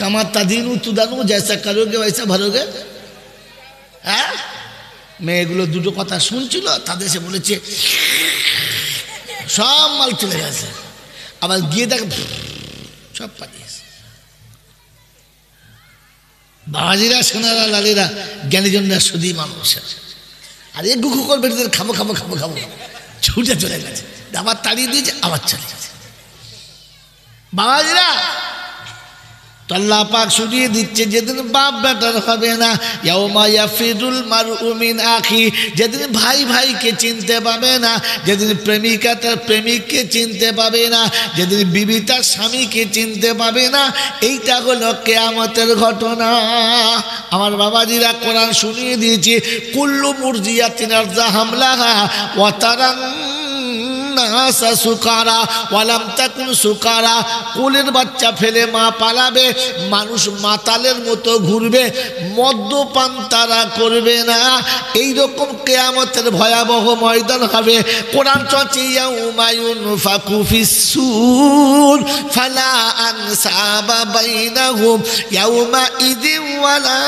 [SPEAKER 1] কামাতা দিন তুদানু জয়সা কারোগে বৈসা ভরোগে। হ্যাঁ, মেয়েগুলো দুটো কথা শুনছিল, তাদের সে বলেছে সব মাল চলে গেছে, আবার গিয়ে দেখ সব পাঠিয়েছে। বাবাজিরা, সোনারা, লালেরা, জ্ঞানীজনরা শুধু মানুষ। আর এই গুখু করবে, খাবো খাবো খাবো খাবো, ছুটে চলে গেছে, আবার তাড়িয়ে দিয়েছে, আবার চলে গেছে। বাবাজিরা, তো আল্লাহ পাক শুনিয়ে দিচ্ছে যেদিন বাপ বেটার হবে না। ইয়াউমা ইয়াফিরুল মারউ মিন আখি, যেদিন ভাই ভাইকে চিনতে পাবে না, যেদিন প্রেমিকা তার প্রেমিককে চিনতে পাবে না, যেদিন বিবি তার স্বামীকে চিনতে পাবে না। এইটা হলো কিয়ামতের ঘটনা। আমার বাবাজিরা, কোরআন শুনিয়ে দিয়েছে, কুল্লু মুরজিয়াতিন আরজা হামলাহা ওয়া তারান নাসা সুকারা ওয়ালাম তাকুন সুকারা। কোলের বাচ্চা ফেলে মা পালাবে, মানুষ মাতালের মতো ঘুরবে, মদ্যপান তারা করবে না। এইরকম কিয়ামতের ভয়াবহ ময়দান হবে। কোরআন চলছে, ইয়াউমা ইউনফাকু ফিস-সূর ফালা আনসাবা বাইনাহুম ইয়াউমা ইযিন ওয়ালা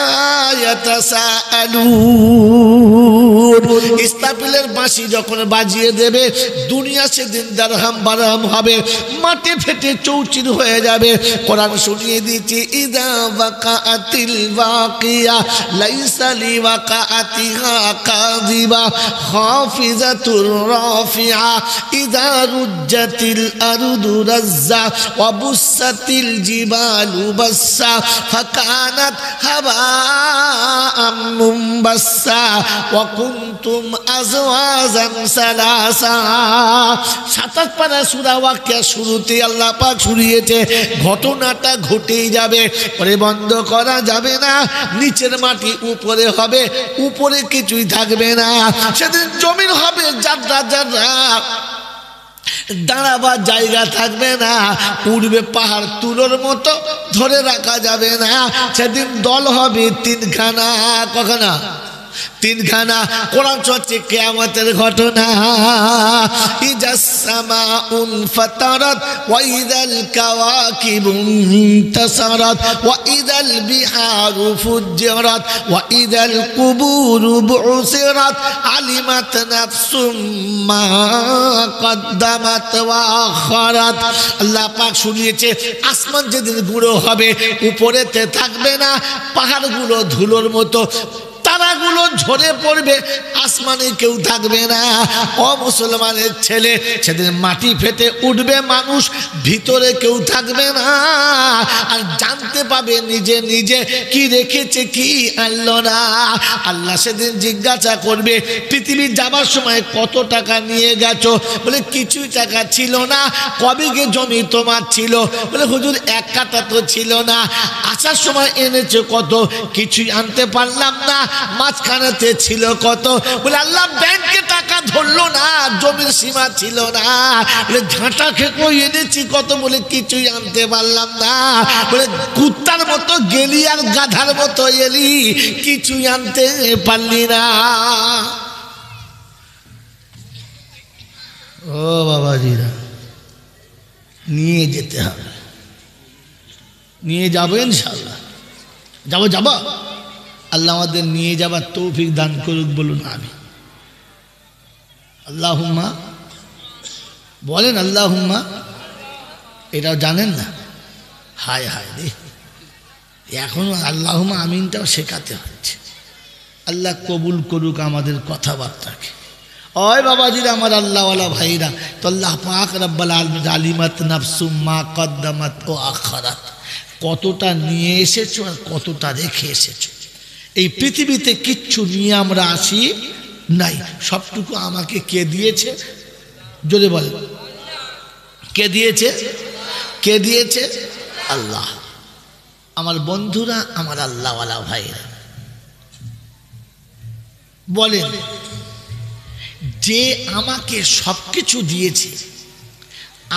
[SPEAKER 1] ইয়াতাসাআলুন। ইসরাফিলের বাঁশি যখন বাজিয়ে দেবে, দুনিয়া সেদিন দারহাম বারহাম হবে, মাটি ফেটে চৌচির হয়ে যাবে। কোরআন শুনিয়ে দিয়েছে, ইযা ওয়াকাআতিল ওয়াকিয়া লাইসা লিওয়াকাআতিহা কাযিবা খাফিজাতুর রাফিআ ইযা রুজ্জাতিল আরদু রাজ্জা ওয়া বুসাতিল জিবালু বাসসা ফাকানাত হাবাআম মুনবাসসা ওয়া কুনতুম আজওয়াজান সালাসা। 27 পারা সূরা ওয়াকিয়া শুরুতে আল্লাহ পাক শুনিয়েছে, ঘটনাটা ঘটেই যাবে, পরে বন্ধ করা যাবে না। নিচের মাটি উপরে হবে, উপরে কিছুই থাকবে না। সেদিন জমিন হবে জাররা জাররা, দাঁড়াবার জায়গা থাকবে না, উড়বে পাহাড় তুলোর মতো, ধরে রাখা যাবে না। সেদিন দল হবে তিনখানা। কখানা? তিনখানা। কোরআন চলছে কিয়ামতের ঘটনা। ইজাস সামাউন ফাতারাত ওয়া ইযাল কাওয়াকিবু ইনতাসারাত ওয়া ইযাল বিহারু ফুজ্জিরাত ওয়া ইযাল কুবুরু বুসিরাত আলিমাত নাফসুম মা কদ্দামাত ওয়া আখারাত। আল্লাহ পাক শুনিয়েছে, আসমান যেদিন গুঁড়ো হবে, উপরেতে থাকবে না, পাহাড়গুলো ধুলোর মতো, তারাগুলো ঝরে পড়বে, আসমানে কেউ থাকবে না। ও মুসলমানের ছেলে, সেদিন মাটি ফেটে উঠবে মানুষ, ভিতরে কেউ থাকবে না। আর জানতে পাবে নিজে নিজে কি রেখেছে কি আনলো না। আল্লাহ সেদিন জিজ্ঞাসা করবে, পৃথিবীর যাবার সময় কত টাকা নিয়ে গেছো? বলে কিছুই টাকা ছিল না। কবে গে জমি তোমার ছিল? বলে হুজুর 1 কাঠা তো ছিল না। আসার সময় এনেছো কত? কিছুই আনতে পারলাম না। মাঝখানেতে ছিল কত? বলে আল্লাহ ব্যাংকে টাকা ধরলো না, জমির সীমা ছিল না। বলে ঝাঁটা খেকো এনেছি কত? বলে কিছুই আনতে পারলাম না। বলে কুত্তার মতো গেলি আর গাধার মতো এলি, কিছুই আনতে পারলি না। ও বাবাজিরা, নিয়ে যেতে হবে, নিয়ে যাবো ইনশাআল্লাহ। যাবো যাবো, আল্লাহ আমাদের নিয়ে যাবার তৌফিক দান করুক, বলুন আমি। আল্লাহুম্মা বলেন, আল্লাহুম্মা। এটাও জানেন না? হায় হায় রে, এখন আল্লাহুম্মা আমিনটাও শেখাতে হচ্ছে। আল্লাহ কবুল করুক আমাদের কথাবার্তাকে। ওই বাবাজিরা, আমার আল্লাহওয়ালা ভাইরা, তো আল্লাহ পাক রব্বুল আলামিন আলিমাত নাফসুম মা কদ্দামাত ও আখারাত, কতটা নিয়ে এসেছো আর কতটা রেখে এসেছো। এই পৃথিবীতে কিচ্ছু নিয়ে আমরা আসি নাই, সবটুকু আমাকে কে দিয়েছে? জোরে বলেন, কে দিয়েছে? কে দিয়েছে? আল্লাহ। আমার বন্ধুরা, আমার আল্লাহওয়ালা ভাইরা, বলেন, যে আমাকে সব কিছু দিয়েছে,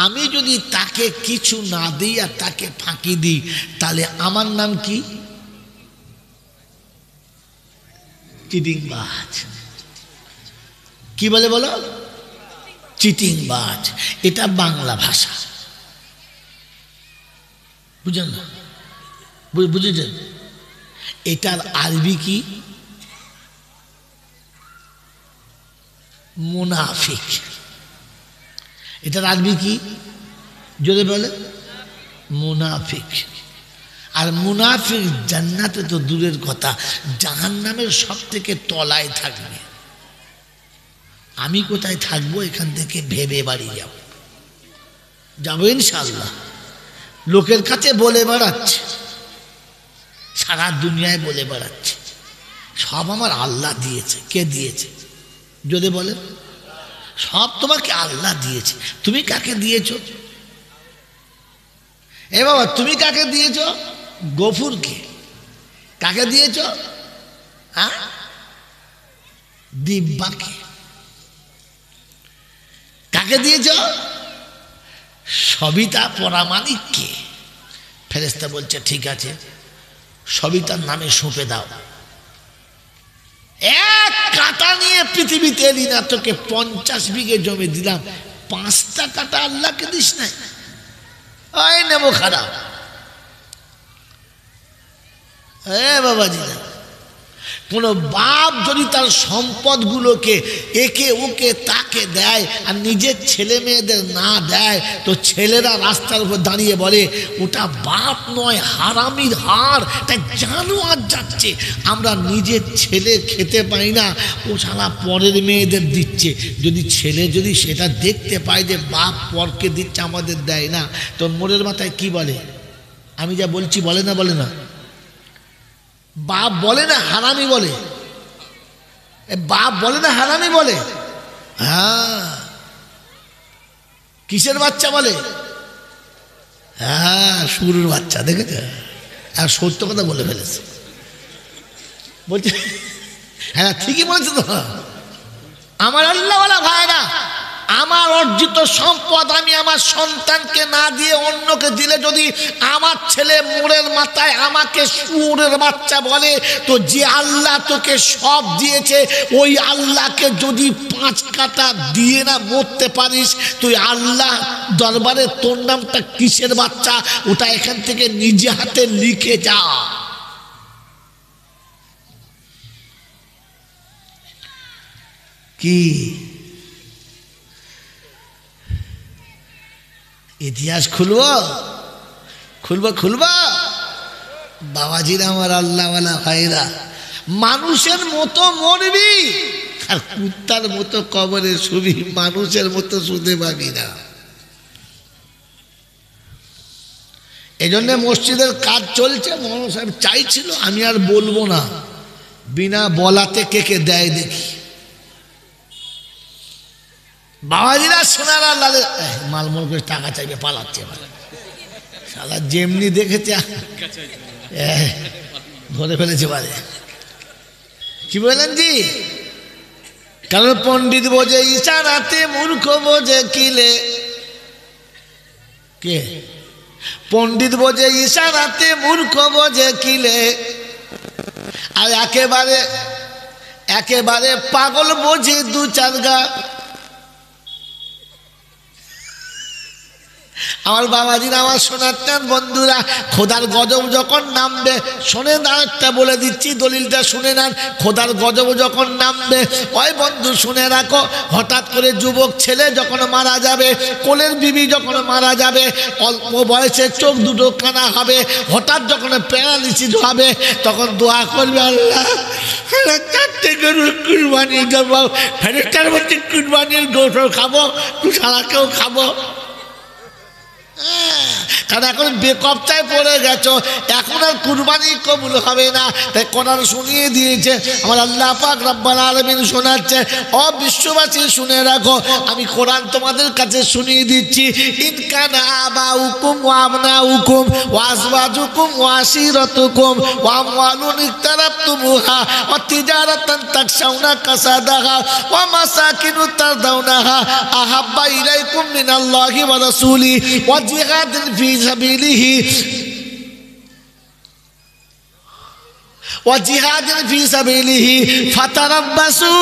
[SPEAKER 1] আমি যদি তাকে কিছু না দিই আর তাকে ফাঁকি দিই, তাহলে আমার নাম কি? চিটিংবাজ। কি বলে বলো? চিটিংবাজ। এটা বাংলা ভাষা, বুঝলেন না? বুঝেছেন? এটার আরবি কি? মুনাফিক। এটার আরবি কি? জোরে বলে, মুনাফিক। আর মুনাফিক জান্নাতে তো দূরের কথা, জাহান্নামের সব থেকে তলায় থাকবে। আমি কোথায় থাকবো এখান থেকে ভেবে বাড়ি যাব, যাবো ইনশাআল্লাহ। লোকের কাছে বলে বেড়াচ্ছে, সারা দুনিয়ায় বলে বেড়াচ্ছে সব আমার আল্লাহ দিয়েছে। কে দিয়েছে? যদি বলে, সব তোমাকে আল্লাহ দিয়েছে। তুমি কাকে দিয়েছো? এ বাবা, তুমি কাকে দিয়েছো? গফুরকে। কাকে দিয়েছো? দিব্যাকে। কাকে দিয়েছো? সবিতা পরামানিককে। ফেরেশতা বলছে ঠিক আছে, সবিতার নামে সঁপে দাও। এক কাঁটা নিয়ে পৃথিবীতে এলি না, তোকে 50 বিঘে জমি দিলাম, 5টা কাঁটা আল্লাহকে দিস না? ওই নেবো খারাপ। বাবাজি, কোন বাপ যদি তার সম্পদগুলোকে একে ওকে তাকে দেয় আর নিজের ছেলে মেয়েদের না দেয়, তো ছেলেরা রাস্তার উপর দাঁড়িয়ে বলে ওটা বাপ নয়, হারামির হার, তাই জানোয়ার যাচ্ছে। আমরা নিজের ছেলে খেতে পাই না, ও সারা পরের মেয়েদের দিচ্ছে। যদি ছেলে যদি সেটা দেখতে পায় যে বাপ পরকে দিচ্ছে, আমাদের দেয় না, তো মোড়ের মাথায় কি বলে? আমি যা বলছি বলে না? বলে না? বাপ বলে না হারামি বলে? বাপ বলে না হারামি বলে? হ্যাঁ। কিসের বাচ্চা বলে? হ্যাঁ, শুরুর বাচ্চা। দেখেছে? আর সত্য কথা বলে ফেলেছে। বলছে হ্যাঁ ঠিকই বলেছে তো। আমার আল্লাহওয়ালা ভাইরা, আমার অর্জিত সম্পদ আমি আমার সন্তানকে না দিয়ে অন্যকে দিলে, যদি আমার ছেলে মোড়ের মাথায় আমাকে শুয়োরের বাচ্চা বলে, তো যে আল্লাহ তোকে সব দিয়েছে, ওই আল্লাহকে যদি 5 কাটা দিয়ে না মরতে পারিস, তুই আল্লাহ দরবারে তোর নামটা কিসের বাচ্চা, ওটা এখান থেকে নিজে হাতে লিখে যা। কি ইতিহাস খুলবো? খুলবো বাবাজিরা, আমার আল্লাহওয়ালা ভাইরা, মানুষের মতো মরবি আর কুত্তার মতো কবরে শুবি, মানুষের মতো শুতে পাবি না। এই জন্যে মসজিদের কাজ চলছে। মৌলানা সাহেব চাইছিল, আমি আর বলবো না, বিনা বলাতে কে কে দেয় দেখি। বাবাজিরা সোনার আল্লাহ মালমল করে টাকা চাইবে, পালাচ্ছে। সালা যেমনি দেখেছে ধরে ফেলেছে বারে। কি বলেন জি? কারণ পণ্ডিত বোঝে ইশারাতে, মূর্খ বোঝে কিলে। কে? পণ্ডিত বোঝে ইশারাতে, মূর্খ বোঝে কিলে। আর একেবারে পাগল বোঝে দু চার গা। আমার বাবাজিরা, আমার শোনাচ্ছেন বন্ধুরা, খোদার গজব যখন নামবে, শোনেন আরেকটা বলে দিচ্ছি, দলিলটা শুনে নেন। খোদার গজব যখন নামবে, ওই বন্ধু শুনে রাখো, হঠাৎ করে যুবক ছেলে যখন মারা যাবে, কোলের বিবি যখন মারা যাবে, অল্প বয়সে চোখ দুটো কানা হবে, হঠাৎ যখন প্যারালিসিস হবে, তখন দোয়া করবে, আল্লাহ 4টে গরুর কুরবানি দেবো, ফেরেশতার মধ্যে কুরবানির গোশত খাবো, তুই সারা কেউ খাবো। কারণ এখন বেকবচায় পড়ে গেছো, এখন আর কুরবানি কবুল হবে না। তাই কোরআন শুনিয়ে দিয়েছে আমার আল্লাহ পাক রব্বুল আলামিন, শোনাচ্ছে, ও বিশ্ববাসী শুনে রাখো, আমি কোরআন তোমাদের কাছে শুনিয়ে দিচ্ছি। ইন কানা আবাউকুম ওয়া আবনাউকুম ওয়া আজওয়াজুকুম ওয়া আশিরাতুকুম ওয়া আমওয়ালুন ইকতারাবতুমুহা ওয়া তিজারাতান তাকশাউনা কাসাদাহা ওয়া মাসাকিনু তারদাউনাহা আহাব্বা ইলাইকুম মিনাল্লাহি ওয়া রাসূলিহি ওয়া জিহাদিন ফি সাবিলিহি وجهاد في سبيله فتربصوا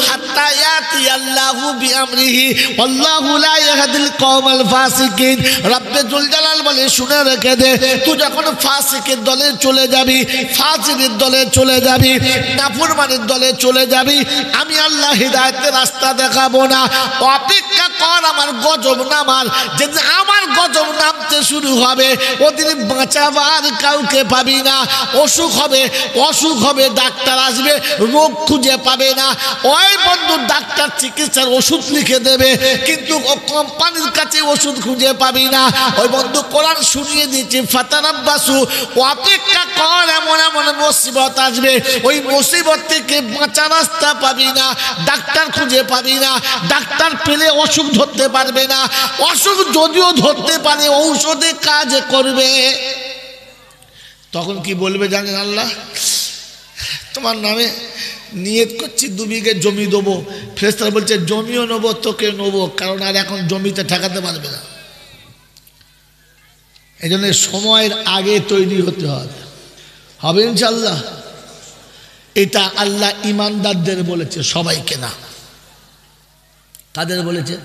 [SPEAKER 1] حتى يأتي الله بأمره والله لا يهدي القوم الفاسقين। রব জুল জালাল বলে, শুনে রেখে দে, তুই যখন ফাসিকের দলে চলে যাবি, ফাসিকের দলে চলে যাবি, নাফরমানের দলে চলে যাবি, আমি আল্লাহ হিদায়াতের রাস্তা দেখাবো না। অপেক্ষা কর আমার গজব নামার। যেদিন আমার গজব নামতে শুরু হবে, ওদিন বাঁচাবার কাউকে পাবি না। অসুখ হবে, ডাক্তার আসবে, রোগ খুঁজে পাবে না। ওই বন্ধু ডাক্তার চিকিৎসার ওষুধ লিখে দেবে, কিন্তু কোম্পানির কাছে ওষুধ খুঁজে পাবি না। ওই বন্ধু কোরআন শুনিয়ে দিচ্ছে, ফাতারাব্বাসু, অপেক্ষা কর, এমন এমন মুসিবত আসবে, ওই মুসিবত থেকে বাঁচার রাস্তা পাবি না, ডাক্তার খুঁজে পাবি না। ডাক্তার পেলে অসুখ ধরতে পারবে না, অসুখ যদিও ধরতে পারে ঔষধে কাজ করবে। তখন কি বলবে জানেন? আল্লাহ তোমার নামে নিয়ত করছি 2 বিঘে জমি দেবো। ফেরেশতারা বলছে, জমিও নেবো, তোকে নেবো, কারণ আর এখন জমিতে ঠেকাতে পারবে না। এই জন্য সময়ের আগে তৈরি হতে হবে ইনশাআল্লাহ। এটা আল্লাহ ইমানদারদের বলেছে, সবাইকে না। কাদের বলেছে?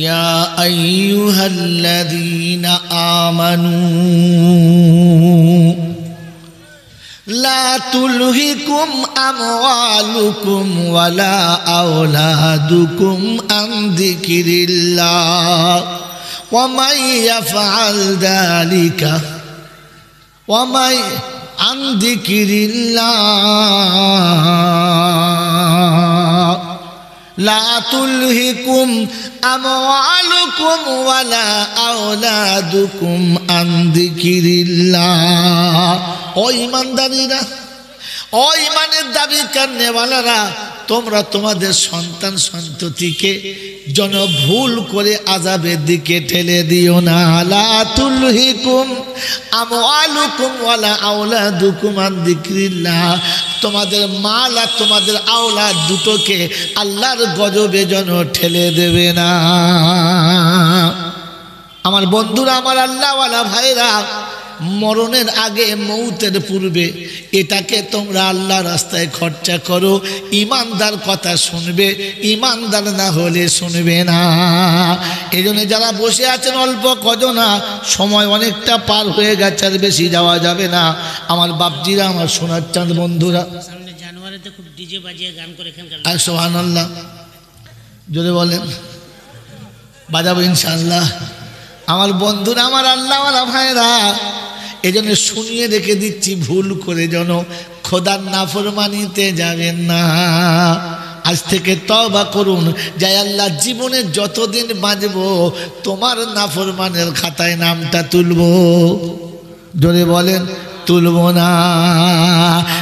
[SPEAKER 1] ইয়া আইয়ুহাল্লাযীনা আমানু লা তুলহিকুম আমওয়ালুকুম ওয়ালা আওলাদুকুম আন যিকিরিল্লাহ ওয়া মান ইয়াফআল যালিকা ওয়া মান আন যিকিরিল্লাহ লা তুলহিকুম আমওয়ালুকুম ওয়ালা আওলাদুকুম আন যিকিরিল্লাহ। ও ইমানদারীরা, ও ইমানের দাবি করনেওয়ালারা, তোমরা তোমাদের সন্তান সন্ততিকে যেন ভুল করে আযাবের দিকে ঠেলে দিও না। লা তুলহিকুম আমওয়ালুকুম ওয়ালা আওলাদুকুম আন যিকিরিল্লাহ। তোমাদের মাল আর তোমাদের আওলাদ দুটোকে আল্লাহর গজবে যেন ঠেলে দেবে না। আমার বন্ধুরা, আমার আল্লাহওয়ালা ভাইরা, মরণের আগে, মৌতের পূর্বে এটাকে তোমরা আল্লাহ রাস্তায় খরচা করো। ইমানদার কথা শুনবে, ইমানদার না হলে শুনবে না। এই জন্য যারা বসে আছেন অল্প কজনা, সময় অনেকটা পার হয়ে গেছে, আর বেশি যাওয়া যাবে না। আমার বাপজিরা, আমার সোনার চাঁদ বন্ধুরা,
[SPEAKER 2] সামনে জানুয়ারিতে খুব ডিজে বাজিয়ে গান করে
[SPEAKER 1] আর সুবহানাল্লাহ জোরে বলেন, বাজাবো ইনশাআল্লাহ। আমার বন্ধুরা, আমার আল্লাহওয়ালা ভাইরা, এই জন্য শুনিয়ে রেখে দিচ্ছি, ভুল করে যেন খোদার নাফরমানিতে যাবেন না। আজ থেকে তওবা করুন, যাই আল্লাহ জীবনে যতদিন বাঁচব তোমার নাফরমানের খাতায় নামটা তুলব। জোরে বলেন, তুলব না।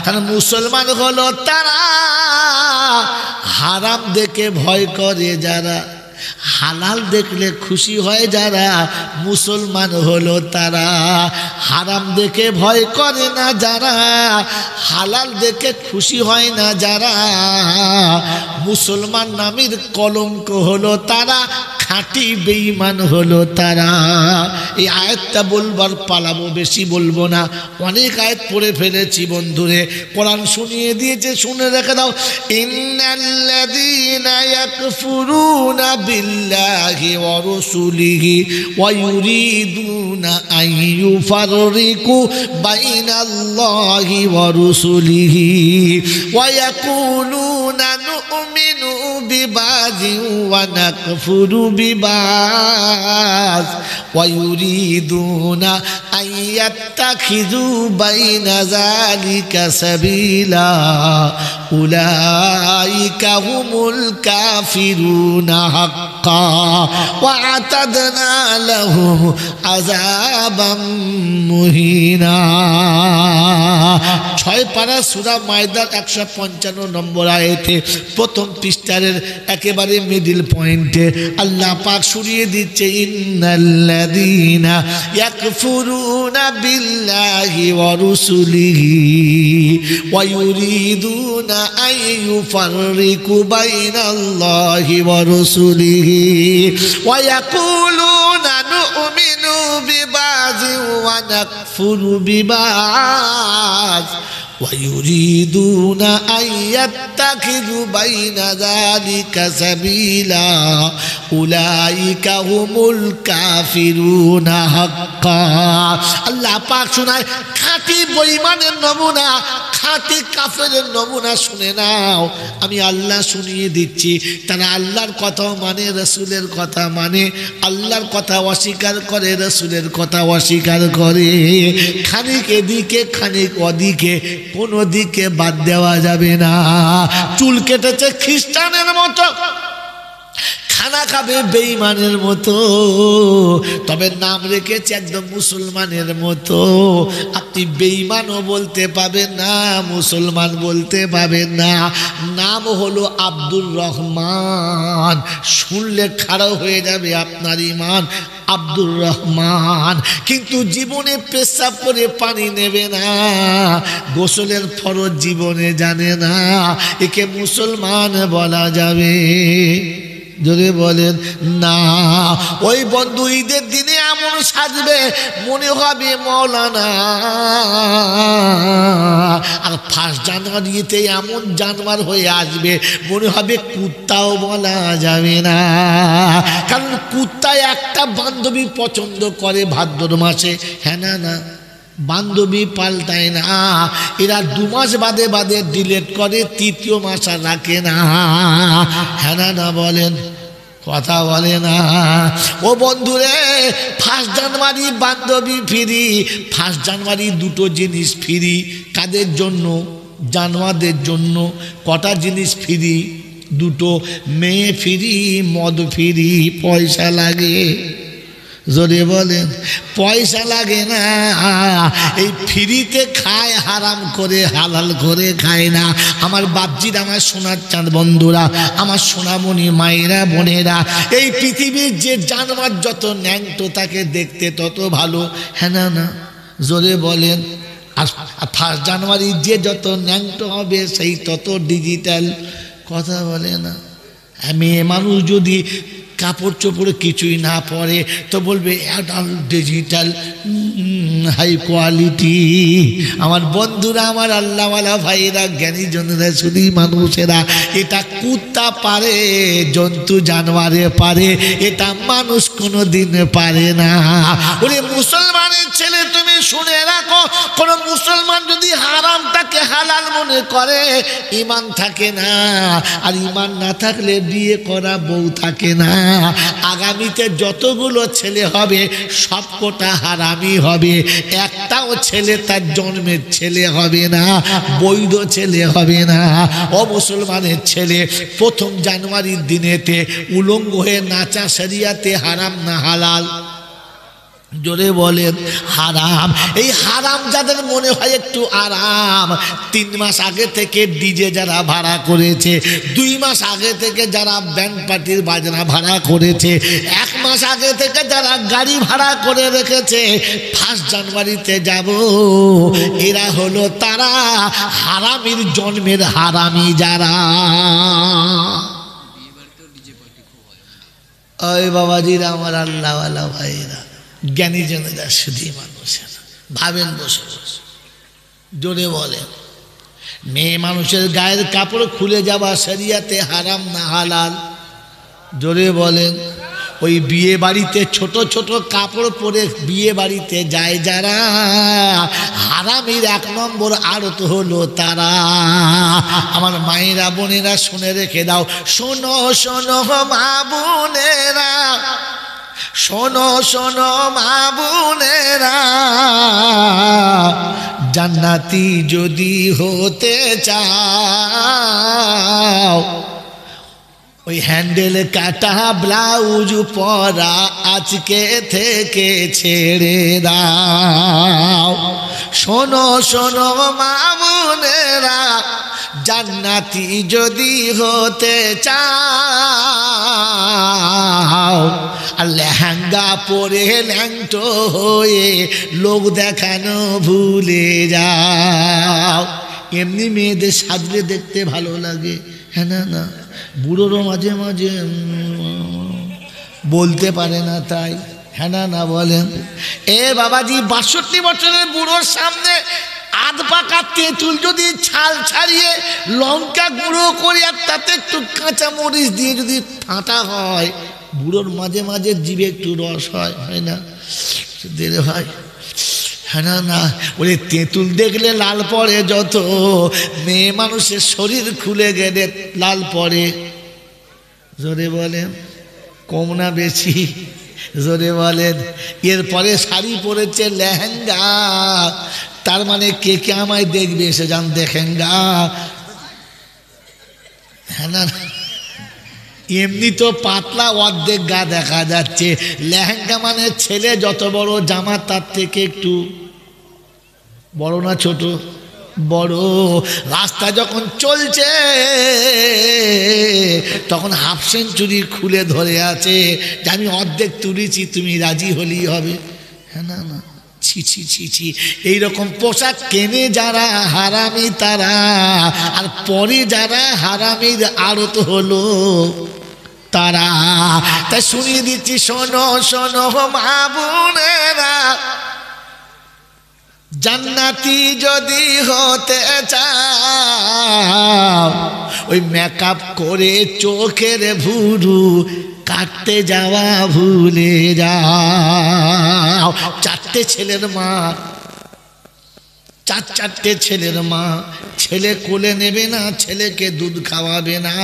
[SPEAKER 1] কারণ মুসলমান হলো তারা হারাম দেখে ভয় করে যারা, হালাল দেখলে খুশি হয় যারা মুসলমান হলো তারা, হারাম দেখে ভয় করে না যারা, হালাল দেখে খুশি হয় না যারা, মুসলমান নামের কলঙ্ক হলো তারা, খাঁটি বেঈমান হলো তারা। এই আয়াতটা বলবার পালাবো, বেশি বলবো না, অনেক আয়াত পড়ে ফেলেছি বন্ধুরে, কোরআন শুনিয়ে দিয়েছে, শুনে রেখে দাও। ইন্নাল্লাযীনা ইয়াকফুরুনা বিল্লাহি ওয়া রাসূলিহি ওয়া ইউরিদুনা আন ইউফাররিকু বাইনাল্লাহি ওয়া রাসূলিহি ওয়া ইয়াকুলুনা নু'মিনু বিবাযিন ওয়া নাকফুরু বিবায ওয়া ইউরিদুনা আন ইয়াত্তাখিযু বাইনা যালিকা সাবিলা উলাইকা হুমুল কাফিরুনা হাক্কা ওয়া আতাদনা লাহুম আযাবাম মুহিনা। 6 পারা সূরা মায়দার 155 নম্বর আয়াতে প্রথম পৃষ্ঠার একেবারে মিডল পয়েন্টে আল্লাহ পাক শুনিয়ে দিচ্ছে, ইন্নাল্লাযীনা ইয়াকফুরুনা বিল্লাহি ওয়া রাসূলিহি ওয়া ইউরিদুনা আন ইউফাররিকু বাইনাল্লাহি ওয়া রাসূলিহি ওয়া ইয়াকুলুনা নু'মিনু বিবাযিন ওয়া নাকফুরু বিবায ওয়া ইউরিদুনা আন ইয়াত্তাখিযু বাইনা যালিকা সাবিলা উলাইকা হুমুল কাফিরুনা হাক্কা। আল্লাহ পাক শোনায় খাঁটি বেঈমানের নমুনা, খাঁটি কাফেরের নমুনা শুনে নাও। আমি আল্লাহ শুনিয়ে দিচ্ছি, তারা আল্লাহর কথা মানে, রাসূলের কথা মানে, আল্লাহর কথা অস্বীকার করে, রাসূলের কথা অস্বীকার করে। খানিক এদিকে খানিক ওদিকে, কোনো দিকে বাদ দেওয়া যাবে না। চুল কেটেছে খ্রিস্টানের মতো, খানা খাবে বেঈমানের মতো, তবে নাম রেখেছে একদম মুসলমানের মতো। আপনি বেঈমানও বলতে পাবেন না, মুসলমান বলতে পাবেন না। নাম হলো আব্দুর রহমান, শুনলে খাড়া হয়ে যাবে আপনার ঈমান, আব্দুর রহমান। কিন্তু জীবনে পেশাব করে পানি নেবে না, গোসলের ফরজ জীবনে জানে না, একে মুসলমান বলা যাবে? যদি বলেন না। ওই বন্ধু ঈদের দিনে এমন সাজবে মনে হবে মৌলানা, আর 1 জানুয়ারিতে এমন জানোয়ার হয়ে আসবে মনে হবে কুত্তাও বলা যাবে না। কারণ কুত্তা একটা বান্ধবী পছন্দ করে ভাদ্র মাসে, হ্যাঁ না না, বান্ধবী পাল্টায় না, এরা 2 মাস বাদে বাদে ডিলেট করে, 3য় মাস আর রাখে না, হ্যাঁ না না বলেন, কথা বলে না। ও বন্ধুরে, 1 জানুয়ারি বান্ধবী ফ্রি, 1 জানুয়ারি 2টো জিনিস ফ্রি। কাদের জন্য? জানোয়ারদের জন্য। কটা জিনিস ফ্রি? 2টো। মেয়ে ফ্রি, মদ ফ্রি, পয়সা লাগে। জোরে বলেন, পয়সা লাগে না। এই ফ্রিতে খায়, হারাম করে হালাল করে খায় না। আমার বাপজির, আমার সোনার চাঁদ বন্ধুরা, আমার সোনামণি মায়েরা বোনেরা, এই পৃথিবীর যে জানোয়ার যত ন্যাংটো তাকে দেখতে তত ভালো, হ্যাঁ না না, জোরে বলেন। আর 1 জানুয়ারি যে যত ন্যাংটো হবে সেই তত ডিজিটাল, কথা বলে না। মেয়ে মানুষ যদি কাপড় চোপড়ে কিছুই না পরে তো বলবে অ্যাডাল্ট, ডিজিটাল, হাই কোয়ালিটি। আমার বন্ধুরা, আমার আল্লাহওয়ালা ভাইরা, জ্ঞানী জনেরা, শুধু মানুষেরা, এটা কুত্তা পারে, জন্তু জানোয়ারে পারে, এটা মানুষ কোনো দিন পারে না। ওরে মুসলমানের ছেলে, তুমি শুনে রাখো, কোন মুসলমান যদি হারামটাকে হালাল মনে করে, ঈমান থাকে না। আর ঈমান না থাকলে বিয়ে করা বউ থাকে না। আগামীতে যতগুলো ছেলে হবে সবকটা হারামি হবে, একটাও ছেলে তার জন্মের ছেলে হবে না, বৈধ ছেলে হবে না। ও মুসলমানের ছেলে, 1 জানুয়ারির দিনেতে উলঙ্গ হয়ে নাচা শরিয়াতে হারাম না হালাল? জোরে বলেন হারাম। এই হারাম যাদের মনে হয় একটু আরাম, 3 মাস আগে থেকে ডিজে যারা ভাড়া করেছে, 2 মাস আগে থেকে যারা ব্যান্ড পার্টির বাজনা ভাড়া করেছে, 1 মাস আগে থেকে যারা গাড়ি ভাড়া করে রেখেছে 1 জানুয়ারিতে যাব, এরা হলো তারা হারামির জন্মের হারামি যারা। ওই বাবাজিরা, আমার আল্লাহওয়ালা ভাইরা, জ্ঞানী জনেরা, শুধু মানুষের ভাবেন বসে বসে। জোরে বলেন, মেয়ে মানুষের গায়ের কাপড় খুলে যাওয়া শরিয়াতে হারাম না হালাল? জোরে বলেন। ওই বিয়ে বাড়িতে ছোট ছোট কাপড় পরে বিয়ে বাড়িতে যায় যারা, হারামির 1 নম্বর আড়ত হলো তারা। আমার মায়েরা বোনেরা শুনে রেখে দাও, শোনো শোনো মা বোনেরা, শোনো শোনো মা বোনেরা, জান্নাতি যদি হতে চাও, ওই হ্যান্ডেল কাটা ব্লাউজ পরা আজকে থেকে ছেড়ে দাও। শোনো শোনো মা বোনেরা, জান্নাতি যদি হতে চাও, আর লেহেঙ্গা পরে ল্যাংটো হয়ে লোক দেখানো ভুলে যাও। এমনি মেয়েদের সাজলে দেখতে ভালো লাগে, হ্যাঁ না? না, বুড়োরও মাঝে মাঝে বলতে পারে না, তাই হ্যাঁ না বলেন? এ বাবাজি, 62 বছরের বুড়োর সামনে আধ পাকা তেঁতুল যদি ছাল ছাড়িয়ে লঙ্কা গুঁড়ো করে আর তাতে একটু কাঁচা মরিচ দিয়ে যদি ফাটা হয়, বুড়োর মাঝে মাঝে জিভে একটু রস হয়, হয় না? দেরে হয়, হ্যাঁ না? ওই তেঁতুল দেখলে লাল পড়ে যত, মেয়ে মানুষের শরীর খুলে গেলে লাল পড়ে। জোরে বলেন, কম না বেশি? জোরে বলেন। এরপরে শাড়ি পরেছে, লেহেঙ্গা, তার মানে কে কে আমায় দেখবে, এসে যান দেখেঙ্গা, হ্যাঁ না? এমনি তো পাতলা অর্ধেক গা দেখা যাচ্ছে, লেহেঙ্গা মানে ছেলে যত বড় জামা তার থেকে একটু বড় না ছোট? বড়। রাস্তা যখন চলছে তখন হাফ সেঞ্চুরি খুলে ধরে আছে যে আমি অর্ধেক তুলেছি, তুমি রাজি হলেই হবে, হ্যাঁ না? না, ছি ছি ছি ছি। এইরকম পোশাক কেনে যারা হারামি তারা, আর পরে যারা হারামির আড়ত হলো তারা। তাই শুনিয়ে দিচ্ছি, শোনো শোনো মা বোনেরা, জান্নাতি যদি হতে চাও, ওই মেকআপ করে চোখের ভুরু কাটতে যাওয়া ভুলে যাও। 4টে ছেলের মা, 4টে ছেলের মা, ছেলে কোলে নেবে না, ছেলেকে দুধ খাওয়াবে না,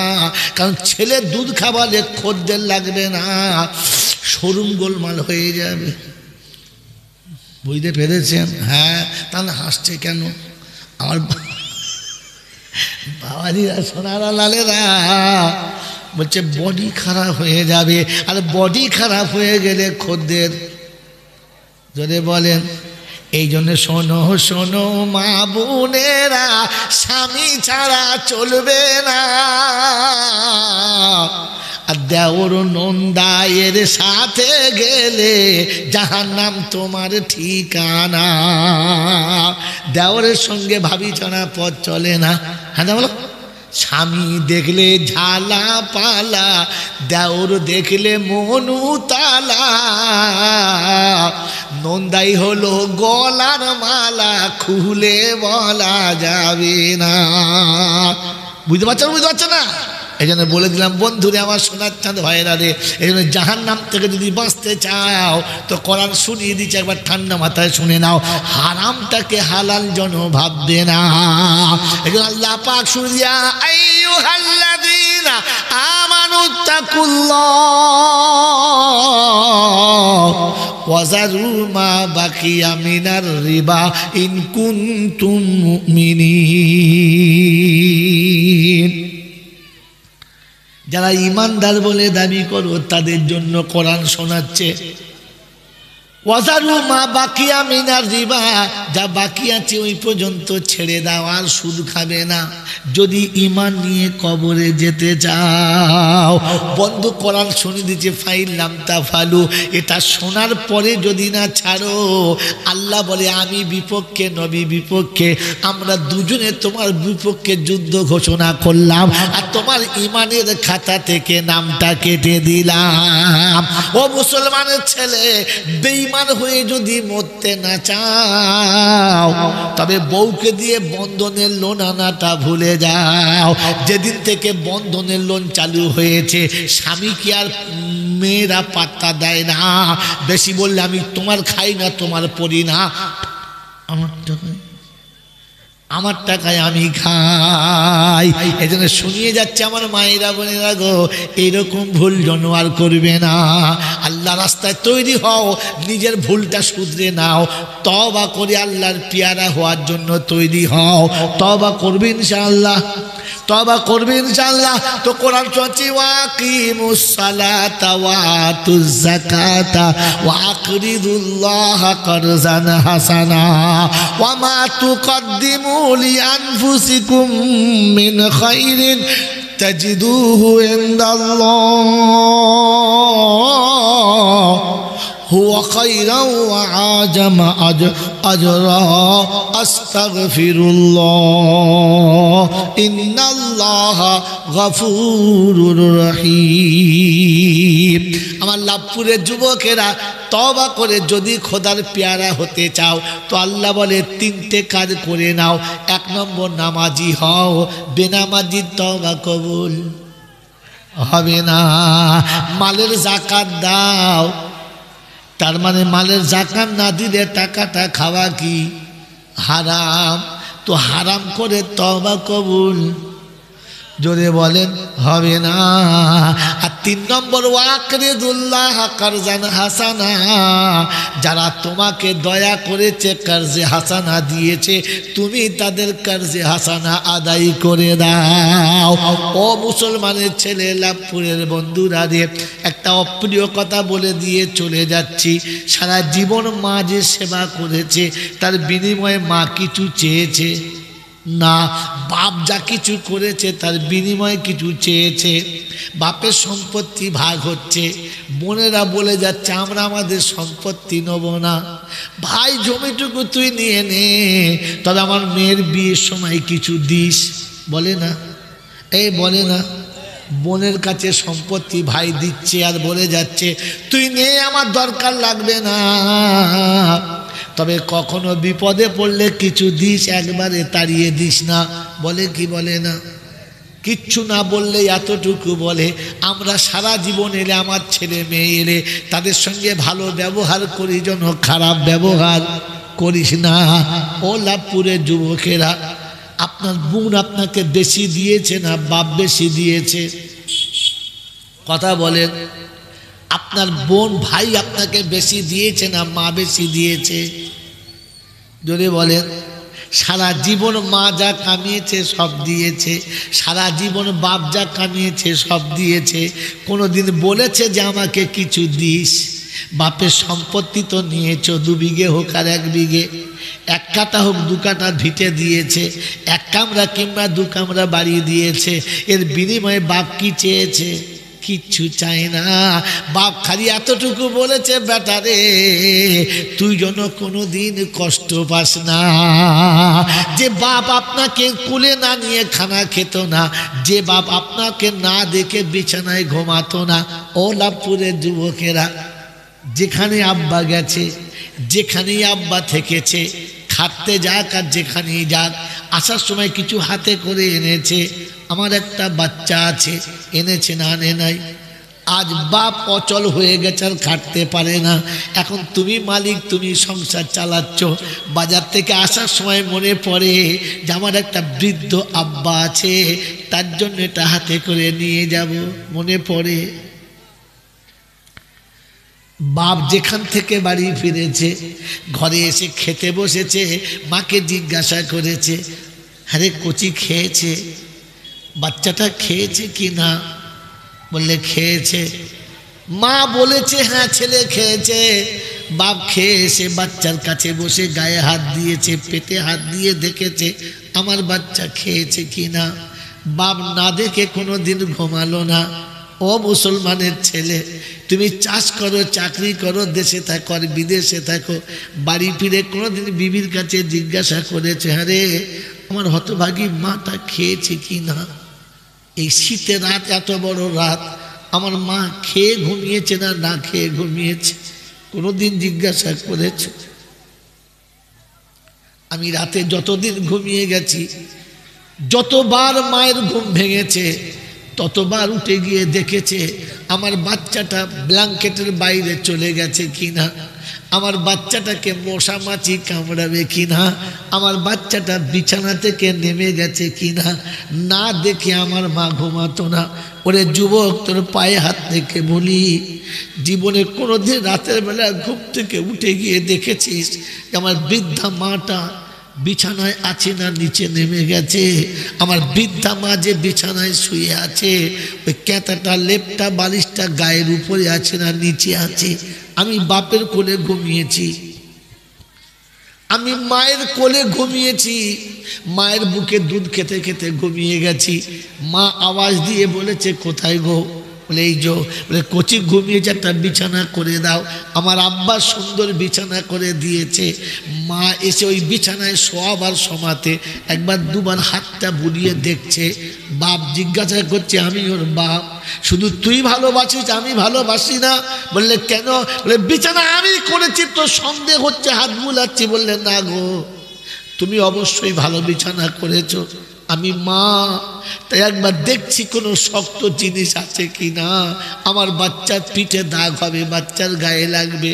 [SPEAKER 1] কারণ ছেলে দুধ খাওয়ালে খদ্দের লাগবে না, শোরুম গোলমাল হয়ে যাবে। বুঝতে পেরেছেন? হ্যাঁ। তাহলে হাসছে কেন? আমার বাবাজিরা, সোনারা, লালেরা বলছে বডি খারাপ হয়ে যাবে, আর বডি খারাপ হয়ে গেলে খদ্দের। যদি বলেন, এই জন্য শোনো শোনো মা বোনেরা, স্বামী ছাড়া চলবে না, আর দেওর নন্দায়ের সাথে গেলে জাহান্নাম তোমার ঠিকানা। দেওরের সঙ্গে ভাবি ছাড়া পথ চলে না, হ্যাঁ বলো? স্বামী দেখলে ঝালা পালা, দেওর দেখলে মনুতালা, নন্দাই হলো গলার মালা, খুলে বলা যাবে না। বুঝতে পারছো? বুঝতে পারছো না? এই জন্য বলে দিলাম বন্ধুরে, আমার সোনার চাঁদ ভাইয়েরা রে, এই জন্য জাহান্নাম থেকে যদি বাঁচতে চাও তো কোরআন শুনিয়ে দিচ্ছে, একবার ঠান্ডা মাথায় শুনে নাও, হারামটাকে হালাল যেন ভাববে না। এই জন্য আল্লাহ পাক শুনিয়া, আইয়ুহাল্লাযীনা আমানুত্তাকুল্লাহ ওয়াযারু মা বাকিয়া মিনার রিবা ইন কুনতুম মুমিনিন। যারা ইমানদার বলে দাবি করো তাদের জন্য কোরআন শোনাচ্ছে। ওয়াজারু মা বাকিয়া মিনার রিবা, যা বাকি আছে ওই পর্যন্ত ছেড়ে দাও, আর সুদ খাবে না যদি ঈমান নিয়ে কবরে যেতে চাও। বন্ধু কোরআন শুনে দিচ্ছে ফাইলাম তাফালু, এটা শোনার পরে যদি না ছাড়ো, আল্লাহ বলে আমি বিপক্ষে, নবী বিপক্ষে, আমরা দুজনে তোমার বিপক্ষে যুদ্ধ ঘোষণা করলাম আর তোমার ঈমানের খাতা থেকে নামটা কেটে দিলাম। ও মুসলমানের ছেলে, বেঈমান হয়ে যদি মরতে না চাও, তবে বউকে দিয়ে বন্ধনের লোন আনাটা ভুলে যাও। যেদিন থেকে বন্ধনের লোন চালু হয়েছে, স্বামীকে আর মেয়েরা পাত্তা দেয় না। বেশি বললে আমি তোমার খাই না, তোমার পড়ি না, আমার টাকায় আমি খাই। এই জন্য শুনিয়ে যাচ্ছে আমার মায়েরা বোনেরা গো, এইরকম ভুল যেন আর করবে না। আল্লাহ রাস্তায় তৈরি হও, নিজের ভুলটা শুধরে নাও, তওবা করে আল্লাহর পেয়ারা হওয়ার জন্য তৈরি হও। তওবা করবে ইনশাআল্লাহ, তওবা করবে ইনশাআল্লাহ। তো কোরআন চলছে ওয়াকিমুস সালাতা ওয়া আতুজ যাকাতা ওয়া আকরিদুল্লাহ কারজান হাসানা ওয়া মা তুকদ্দিমু লিআনফুসিকুম মিন খাইরিন তাজিদুহু ইনদাল্লাহ হুয়া খায়রান ওয়া আজামা আজরা আস্তাগফিরুল্লাহ ইন্নাল্লাহা গফুরুর রহিম। আমার লাভপুরের যুবকেরা, তওবা করে যদি খোদার পেয়ারা হতে চাও তো আল্লাহ বলে তিনটে কাজ করে নাও। 1 নম্বর নামাজি হও, বেনামাজির তওবা কবুল হবে না। মালের যাকাত দাও, তার মানে মালের যাকাত না দিলে টাকাটা খাওয়া কি হারাম। তো হারাম করে তওবা কবুল জোরে বলেন হবে না। আর 3 নম্বর ওয়াকরিদুল্লাহ কারজান হাসানা, যারা তোমাকে দয়া করেছে, কারজে হাসানা দিয়েছে, তুমি তাদের কারজে হাসানা আদায় করে দাও। ও মুসলমানের ছেলে, লাভপুরের বন্ধুরা রে, একটা অপ্রিয় কথা বলে দিয়ে চলে যাচ্ছি। সারা জীবন মা যে সেবা করেছে, তার বিনিময়ে মা কিছু চেয়েছে না। বাপ যা কিছু করেছে তার বিনিময়ে কিছু চেয়েছে। বাপের সম্পত্তি ভাগ হচ্ছে, বোনেরা বলে যাচ্ছে আমরা আমাদের সম্পত্তি নেব না। ভাই জমিটুকু তুই নিয়ে নে, তবে আমার মেয়ের বিয়ের সময় কিছু দিস, বলে না, এই বলে না। বোনের কাছে সম্পত্তি ভাই দিচ্ছে আর বলে যাচ্ছে তুই নে, আমার দরকার লাগবে না, তবে কখনো বিপদে পড়লে কিছু দিস, একবারে তাড়িয়ে দিস না, বলে কি বলে না। কিচ্ছু না বললে এতটুকু বলে, আমরা সারা জীবন এলে, আমার ছেলে মেয়ে এলে তাদের সঙ্গে ভালো ব্যবহার করি, যেন খারাপ ব্যবহার করিস না। ও লাভপুরের যুবকেরা, আপনার বোন আপনাকে বেশি দিয়েছে না বাপ বেশি দিয়েছে? কথা বলেন। আপনার বোন ভাই আপনাকে বেশি দিয়েছে না মা বেশি দিয়েছে? জোরে বলেন। সারা জীবন মা যা কামিয়েছে সব দিয়েছে, সারা জীবন বাপ যা কামিয়েছে সব দিয়েছে। কোনোদিন বলেছে যে আমাকে কিছু দিস? বাপের সম্পত্তি তো নিয়েছো, 2 বিঘে হোক আর 1 বিঘে, 1 কাঠা হোক 2 কাঠা ভিটে দিয়েছে, 1 কামরা কিংবা 2 কামরা বাড়ি দিয়েছে। এর বিনিময়ে বাপ কি চেয়েছে? কিচ্ছু চায় না। বাপ খালি এতটুকু বলেছে, বেটা রে তুই যেন কোনোদিন কষ্ট পাস না। যে বাপ আপনাকে কুলে না নিয়ে খানা খেত না, যে বাপ আপনাকে না দেখে বিছানায় ঘুমাতো না। ও লাভপুরের যুবকেরা, যেখানে আব্বা গেছে, যেখানেই আব্বা থেকেছে, খাটতে যাক আর যেখানেই যাক, আসার সময় কিছু হাতে করে এনেছে। আমার একটা বাচ্চা আছে, এনেছে না আনে নাই। আজ বাপ অচল হয়ে গেছে, আর খাটতে পারে না। এখন তুমি মালিক, তুমি সংসার চালাচ্ছ। বাজার থেকে আসার সময় মনে পড়ে যে আমার একটা বৃদ্ধ আব্বা আছে, তার জন্য এটা হাতে করে নিয়ে যাব, মনে পড়ে। বাপ যেখান থেকে বাড়ি ফিরেছে, ঘরে এসে খেতে বসেছে, মাকে জিজ্ঞাসা করেছে, আরে কচি খেয়েছে? বাচ্চাটা খেয়েছে কি না? বললে খেয়েছে। মা বলেছে হ্যাঁ ছেলে খেয়েছে। বাপ খেয়ে এসে বাচ্চার কাছে বসে গায়ে হাত দিয়েছে, পেটে হাত দিয়ে দেখেছে আমার বাচ্চা খেয়েছে কিনা। বাপ না দেখে কোনো দিন ঘুমালো না। ও মুসলমানের ছেলে, তুমি চাষ করো, চাকরি করো, দেশে থাকো আর বিদেশে থাকো, বাড়ি ফিরে কোনোদিন বিবির কাছে জিজ্ঞাসা করেছে, আরে আমার হতভাগী মাটা খেয়েছে কি না? এই শীতের রাত, এত বড় রাত, আমার মা খেয়ে ঘুমিয়েছে না না খেয়ে ঘুমিয়েছে, কোনোদিন জিজ্ঞাসা করেছে? আমি রাতে যতদিন ঘুমিয়ে গেছি, যতবার মায়ের ঘুম ভেঙেছে ততবার উঠে গিয়ে দেখেছে আমার বাচ্চাটা ব্ল্যাঙ্কেটের বাইরে চলে গেছে কিনা, আমার বাচ্চাটাকে মশা মাছি কামড়াবে কিনা, আমার বাচ্চাটা বিছানা থেকে নেমে গেছে কিনা, না দেখে আমার মা ঘুমাতো না। ওরে যুবক, তোর পায়ে হাত থেকে বলি, জীবনে কোনোদিন রাতের বেলা ঘুম থেকে উঠে গিয়ে দেখেছিস আমার বৃদ্ধা মাটা বিছানায় আছে না নিচে নেমে গেছে? আমার বৃদ্ধা মা যে বিছানায় শুয়ে আছে, ওই ক্যাঁথাটা, লেপটা, বালিশটা গায়ের উপরে আছে না নিচে আছে? আমি বাপের কোলে ঘুমিয়েছি, আমি মায়ের কোলে ঘুমিয়েছি, মায়ের বুকে দুধ খেতে খেতে ঘুমিয়ে গেছি। মা আওয়াজ দিয়ে বলেছে, কোথায় গো? বলে এই যো। বলে কচি ঘুমিয়েছে, একটা বিছানা করে দাও। আমার আব্বা সুন্দর বিছানা করে দিয়েছে। মা এসে ওই বিছানায় শোয়াবার সমাতে একবার দুবার হাতটা বুলিয়ে দেখছে। বাপ জিজ্ঞাসা করছে, আমি ওর বাপ, শুধু তুই ভালোবাসিস, আমি ভালোবাসি না? বললে কেন? বলে বিছানা আমি করেছি, তো সন্দেহ হচ্ছে, হাত বুলাচ্ছি। বললে না গো, তুমি অবশ্যই ভালো বিছানা করেছো। আমি মা, তাই একবার দেখছি কোনো শক্ত জিনিস আছে কি না, আমার বাচ্চার পিঠে দাগ হবে, বাচ্চার গায়ে লাগবে।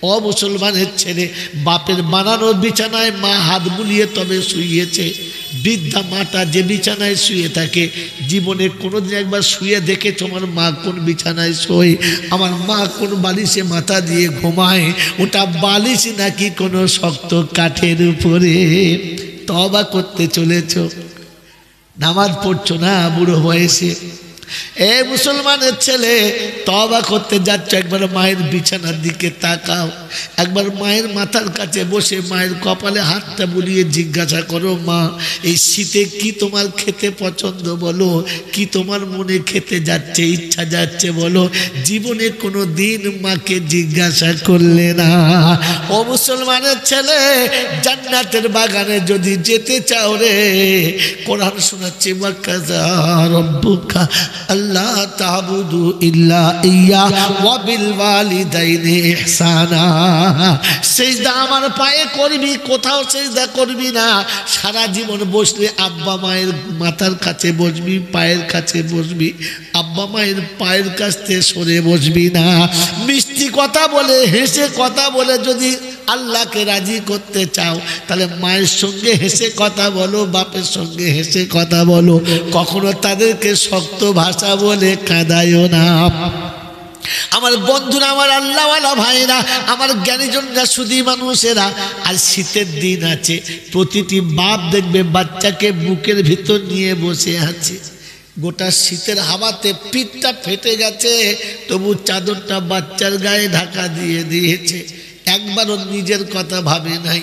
[SPEAKER 1] ও মুসলমানের ছেলে, বাপের বানানো বিছানায় মা হাত বুলিয়ে তবে শুইয়েছে। বৃদ্ধা মাটা যে বিছানায় শুয়ে থাকে, জীবনে কোনোদিন একবার শুয়ে দেখে তোমার মা কোন বিছানায় শোয়, আমার মা কোন বালিশে মাথা দিয়ে ঘুমায়, ওটা বালিশ নাকি কোনো শক্ত কাঠের উপরে? তওবা করতে চলেছ, নামাজ পড়ছো না বুড়ো বয়সে? এ মুসলমানের ছেলে, তওবা করতে যাচ্ছ, একবার মায়ের বিছানার দিকে তাকাও, একবার মায়ের মাথার কাছে বসে মায়ের কপালে হাতটা বুলিয়ে জিজ্ঞাসা করো, মা এই শীতে কি তোমার খেতে পছন্দ বলো, কি তোমার মনে খেতে যাচ্ছে, ইচ্ছা যাচ্ছে বলো? জীবনে কোনো দিন মাকে জিজ্ঞাসা করলে না। ও মুসলমানের ছেলে, জান্নাতের বাগানে যদি যেতে চাও রে, কোরআন শোনাচ্ছে, ওয়াকাযা রব্বুকা আল্লাহ তা'বুদু ইল্লা ইয়্যা ওয়া বিল ওয়ালিদাইনি ইহসানা। সিজদা আমার পায়ে করবি, কোথাও সিজদা করবি না। সারা জীবন বসলে আব্বা মায়ের মাথার কাছে বসবি, পায়ের কাছে বসবি, আব্বা মায়ের পায়ের কাছ থেকে সরে বসবি না। মিষ্টি কথা বলে, হেসে কথা বলে যদি আল্লাহকে রাজি করতে চাও, তাহলে মায়ের সঙ্গে হেসে কথা বলো, বাপের সঙ্গে হেসে কথা বলো। কখনো তাদেরকে শক্ত ভাষা বলে কাঁদায়ও না। আমার বন্ধুরা, আমার আল্লাহওয়ালা ভাইরা, আমার জ্ঞানীজনরা, সুধী মানুষেরা, আর শীতের দিন আছে, প্রতিটি বাপ দেখবে বাচ্চাকে বুকের ভিতর নিয়ে বসে আছে। গোটা শীতের হাওয়াতে পিঠটা ফেটে গেছে, তবু চাদরটা বাচ্চার গায়ে ঢাকা দিয়ে দিয়েছে, একবারও নিজের কথা ভাবে নাই।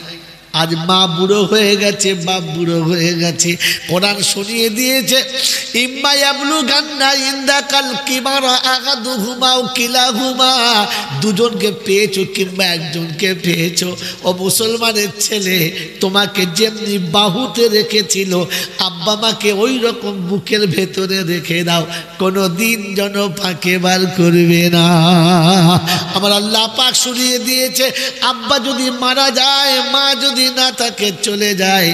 [SPEAKER 1] আজ মা বুড়ো হয়ে গেছে, বাপ বুড়ো হয়ে গেছে। কোরআন শুনিয়ে দিয়েছে, ইম্মা ইয়াবলুগান্না ইনদাকাল কিবারা আহাদুহুমা আও কিলাহুমা, দুজনকে পেয়েছো কিংবা একজনকে পেয়েছো। ও মুসলমানের ছেলে, তোমাকে যেমনি বাহুতে রেখেছিল আব্বা মাকে, ওই রকম বুকের ভেতরে রেখে দাও, কোনো দিন যেন ফাঁকে বার করবে না। আমার আল্লাহ পাক শুনিয়ে দিয়েছে, আব্বা যদি মারা যায়, মা যদি না থাকে, চলে যায়,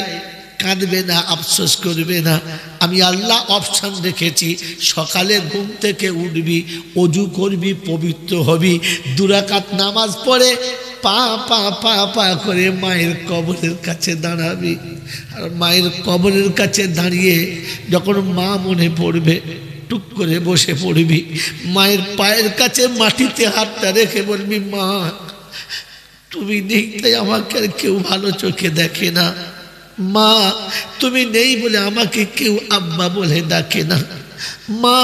[SPEAKER 1] কাঁদবে না, আফসোস করবে না। আমি আল্লাহ অপশন রেখেছি, সকালে ঘুম থেকে উঠবি, অজু করবি, পবিত্র হবি, 2 রাকাত নামাজ পড়ে পা পা পা পা করে মায়ের কবরের কাছে দাঁড়াবি। আর মায়ের কবরের কাছে দাঁড়িয়ে যখন মা মনে পড়বে, টুক করে বসে পড়বি, মায়ের পায়ের কাছে মাটিতে হাতটা রেখে বলবি, মা তুমি নেই তাই আমাকে আর কেউ ভালো চোখে দেখে না, মা তুমি নেই বলে আমাকে কেউ আব্বা বলে ডাকে না, মা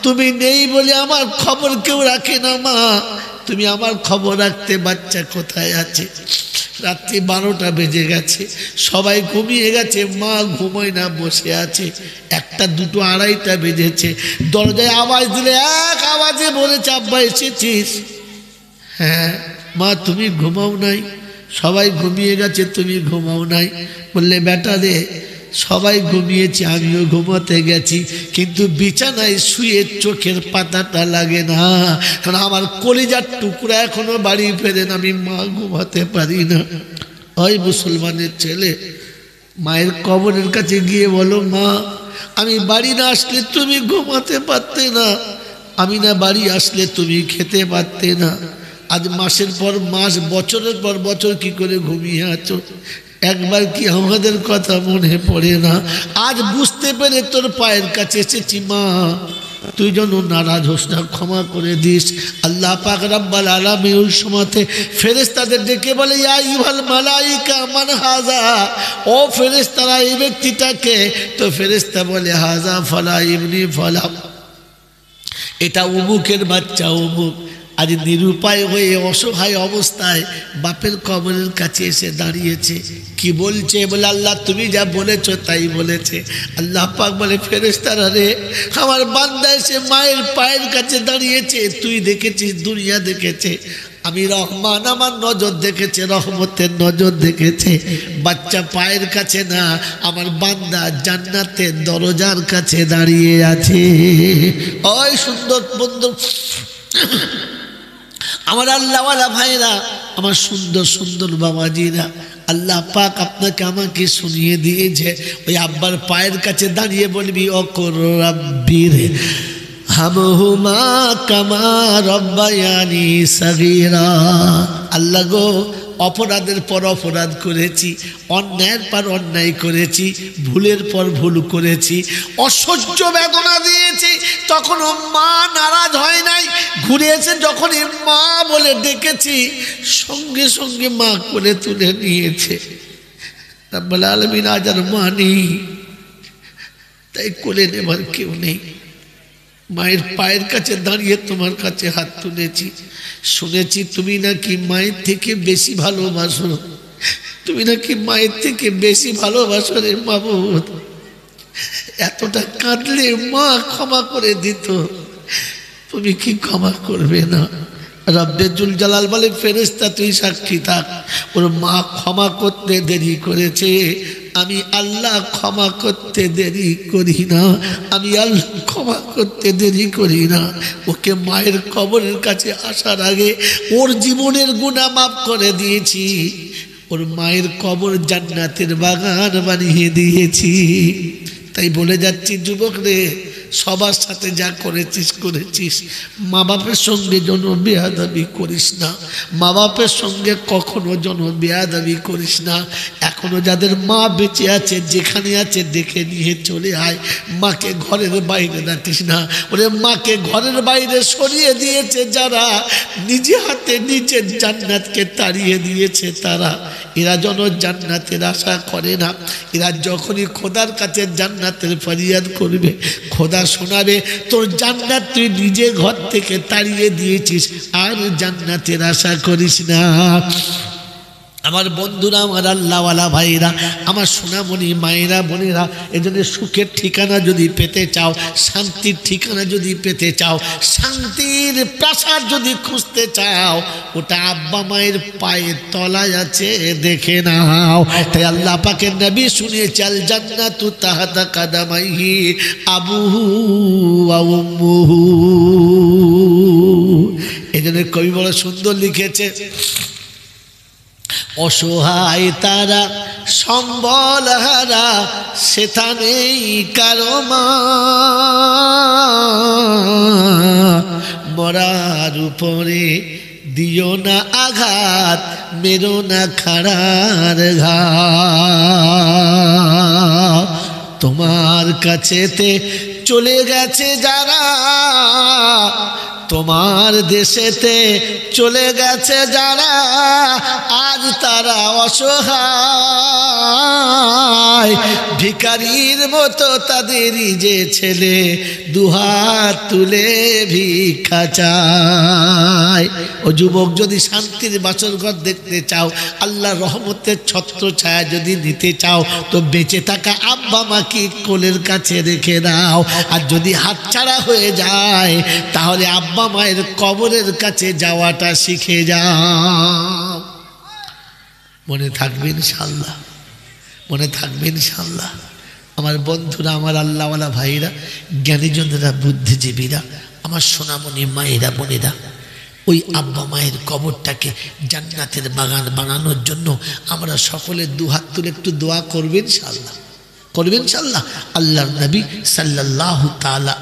[SPEAKER 1] তুমি নেই বলে আমার খবর কেউ রাখে না, মা তুমি আমার খবর রাখতে, বাচ্চা কোথায় আছে। রাত্রি 12টা বেজে গেছে, সবাই ঘুমিয়ে গেছে, মা ঘুমোয় না, বসে আছে। 1টা 2টো 2:30টা বেজেছে। দরজায় আওয়াজ দিলে এক আওয়াজে বলেছে, আব্বা এসেছিস? হ্যাঁ। মা তুমি ঘুমাও নাই? সবাই ঘুমিয়ে গেছে, তুমি ঘুমাও নাই? বললে বেটা রে, সবাই ঘুমিয়েছে, আমিও ঘুমাতে গেছি, কিন্তু বিছানায় শুয়ে চোখের পাতাটা লাগে না, কারণ আমার কলিজার টুকরা এখনো বাড়ি ফেরে না, আমি মা ঘুমাতে পারি না। ওই মুসলমানের ছেলে, মায়ের কবরের কাছে গিয়ে বলো, মা আমি বাড়ি না আসলে তুমি ঘুমাতে পারতে না, আমি না বাড়ি আসলে তুমি খেতে পারতে না। আজ মাসের পর মাস, বছরের পর বছর কি করে ঘুমিয়ে আছো? একবার কি আমাদের কথা মনে পড়ে না? আজ বুঝতে পেরে তোর পায়ের কাছে এসেছি, মা তুই যেন নারাজ হোস না, ক্ষমা করে দিস। আল্লাহ পাক রব্বুল আলামিন ওই সময়তে ফেরেশতাদের ডেকে বলে, ইয়া আইয়ুহাল মালাইকা মান হাযা, ও ফেরেশতারা এই ব্যক্তিটাকে। তো ফেরেশতা বলে, হাযা ফালা ইবনি ফালা, এটা অমুকের বাচ্চা অমুক। আজ নিরুপায় হয়ে অসহায় অবস্থায় বাপের কবরের কাছে এসে দাঁড়িয়েছে। কি বলছে? বলে, আল্লাহ তুমি যা বলেছ তাই বলেছে। আল্লাহ পাক বলে, ফেরেশতারা রে, আমার বান্দা এসে মায়ের পায়ের কাছে দাঁড়িয়েছে, তুই দেখেছিস, দুনিয়া দেখেছে, আমি রহমান, আমার নজর দেখেছে, রহমতের নজর দেখেছে। বাচ্চা পায়ের কাছে না, আমার বান্দা জান্নাতের দরজার কাছে দাঁড়িয়ে আছে। ওই সুন্দর বন্ধু, আমার আল্লাহওয়ালা ভাইরা, আমার সুন্দর সুন্দর বাবাজিরা, আল্লাহ পাক আপনাকে আমাকে শুনিয়ে দিয়েছে। ওই আব্বার পায়ের কাছে দাঁড়িয়ে বলবি, অকর রাব্বির হামহুমা কামা রব্বায়ানি সাগীরা। আল্লাহ গো, অপরাধের পর অপরাধ করেছি, অন্যায়ের পর অন্যায় করেছি, ভুলের পর ভুল করেছি, অসহ্য বেদনা দিয়েছি, তখনও মা নারাজ হয় নাই। ঘুরে এসে যখন মা বলে ডেকেছি, সঙ্গে সঙ্গে মা করে তুলে নিয়েছে। রব্বুল আলামিন আজ আর মা নেই, তাই কোলে নেবার কেউ নেই। মায়ের পায়ের কাছে দাঁড়িয়ে তোমার কাছে হাত তুলেছি। শুনেছি তুমি নাকি মায়ের থেকে বেশি ভালোবাসো, তুমি নাকি মায়ের থেকে বেশি ভালোবাসো রে মাবুদ। এতটা কাঁদলে মা ক্ষমা করে দিত, তুমি কি ক্ষমা করবে না? রব্বে জুল জালাল বলে, ফেরেশতা তুই সাক্ষী থাক, ওর মা ক্ষমা করতে দেরি করেছে, আমি আল্লাহ ক্ষমা করতে দেরি করি না, আমি আল্লাহ ক্ষমা করতে দেরি করি না। ওকে মায়ের কবরের কাছে আসার আগে ওর জীবনের গুনাহ মাফ করে দিয়েছি, ওর মায়ের কবর জান্নাতের বাগান বানিয়ে দিয়েছি। তাই বলে যাচ্ছি, যুবক রে, সবার সাথে যা করেছিস করেছিস, মা বাপের সঙ্গে যেন বেয়াদবি করিস না, মা বাপের সঙ্গে কখনো যেন বেয়াদবি করিস না। এখনো যাদের মা বেঁচে আছে, যেখানে আছে ডেকে নিয়ে চলে আয়, মাকে ঘরের বাইরে রাখিস না। ওরে মাকে ঘরের বাইরে সরিয়ে দিয়েছে যারা, নিজে হাতে নিজের জান্নাতকে তাড়িয়ে দিয়েছে তারা, এরা যেন জান্নাতের আশা করে না। এরা যখনই খোদার কাছে জান্নাতের ফরিয়াদ করবে, খোদা শোনাবে তোর জান্নাত তুই নিজে ঘর থেকে তাড়িয়ে দিয়েছিস, আর জান্নাতের আশা করিস না। আমার বন্ধুরা, আমার আল্লাহওয়ালা ভাইরা, আমার সোনামণি মায়েরা বোনেরা, এজন্য সুখের ঠিকানা যদি পেতে চাও, শান্তির ঠিকানা যদি পেতে চাও, শান্তির প্রাসাদ যদি খুঁজতে চাও, ওটা আব্বা মায়ের পায়ের তলায় আছে, দেখে নাও। তাই আল্লাহ পাকের নবী শুনিয়েছে, আল জান্নাতু তাহতা কাদামাইহি আবুহু ওয়া উম্মুহু। এজন্য কবি বড় সুন্দর লিখেছে, অসহায় তারা সম্বল হারা, সেথা নেই কারো মা, মরার উপরে দিও না আঘাত, মেরো না খাড়ার ঘাত। তোমার কাছেতে চলে গেছে যারা, তোমার দেশেতে চলে গেছে যারা আজ তারা অসহায় ভিখারির মতো তাদেরই যে ছেলে দুহাত তুলে ভিক্ষা চায়। ও যুবক, যদি শান্তির বাসরঘর দেখতে চাও, আল্লাহর রহমতের ছত্র ছায়া যদি নিতে চাও, তো বেঁচে থাকা আব্বা মাকে কোলের কাছে রেখে দাও। আর যদি হাতছাড়া হয়ে যায়, তাহলে আব্বা মায়ের কবরের কাছে যাওয়াটা শিখে যাও। মনে থাকবে ইনশাআল্লাহ, মনে থাকবে ইনশাআল্লাহ। আমার বন্ধুরা, আমার আল্লাহওয়ালা ভাইরা, জ্ঞানীজনেরা, বুদ্ধিজীবীরা, আমার সোনামণি মায়েরা, বোনেরা, ওই আব্বা মায়ের কবরটাকে জান্নাতের বাগান বানানোর জন্য আমরা সকলে দুহাত তুলে একটু দোয়া করবেন ইনশাআল্লাহ, করবেন ইনশাআল্লাহ। আল্লাহর নবী সাল্লাল্লাহু তাআলা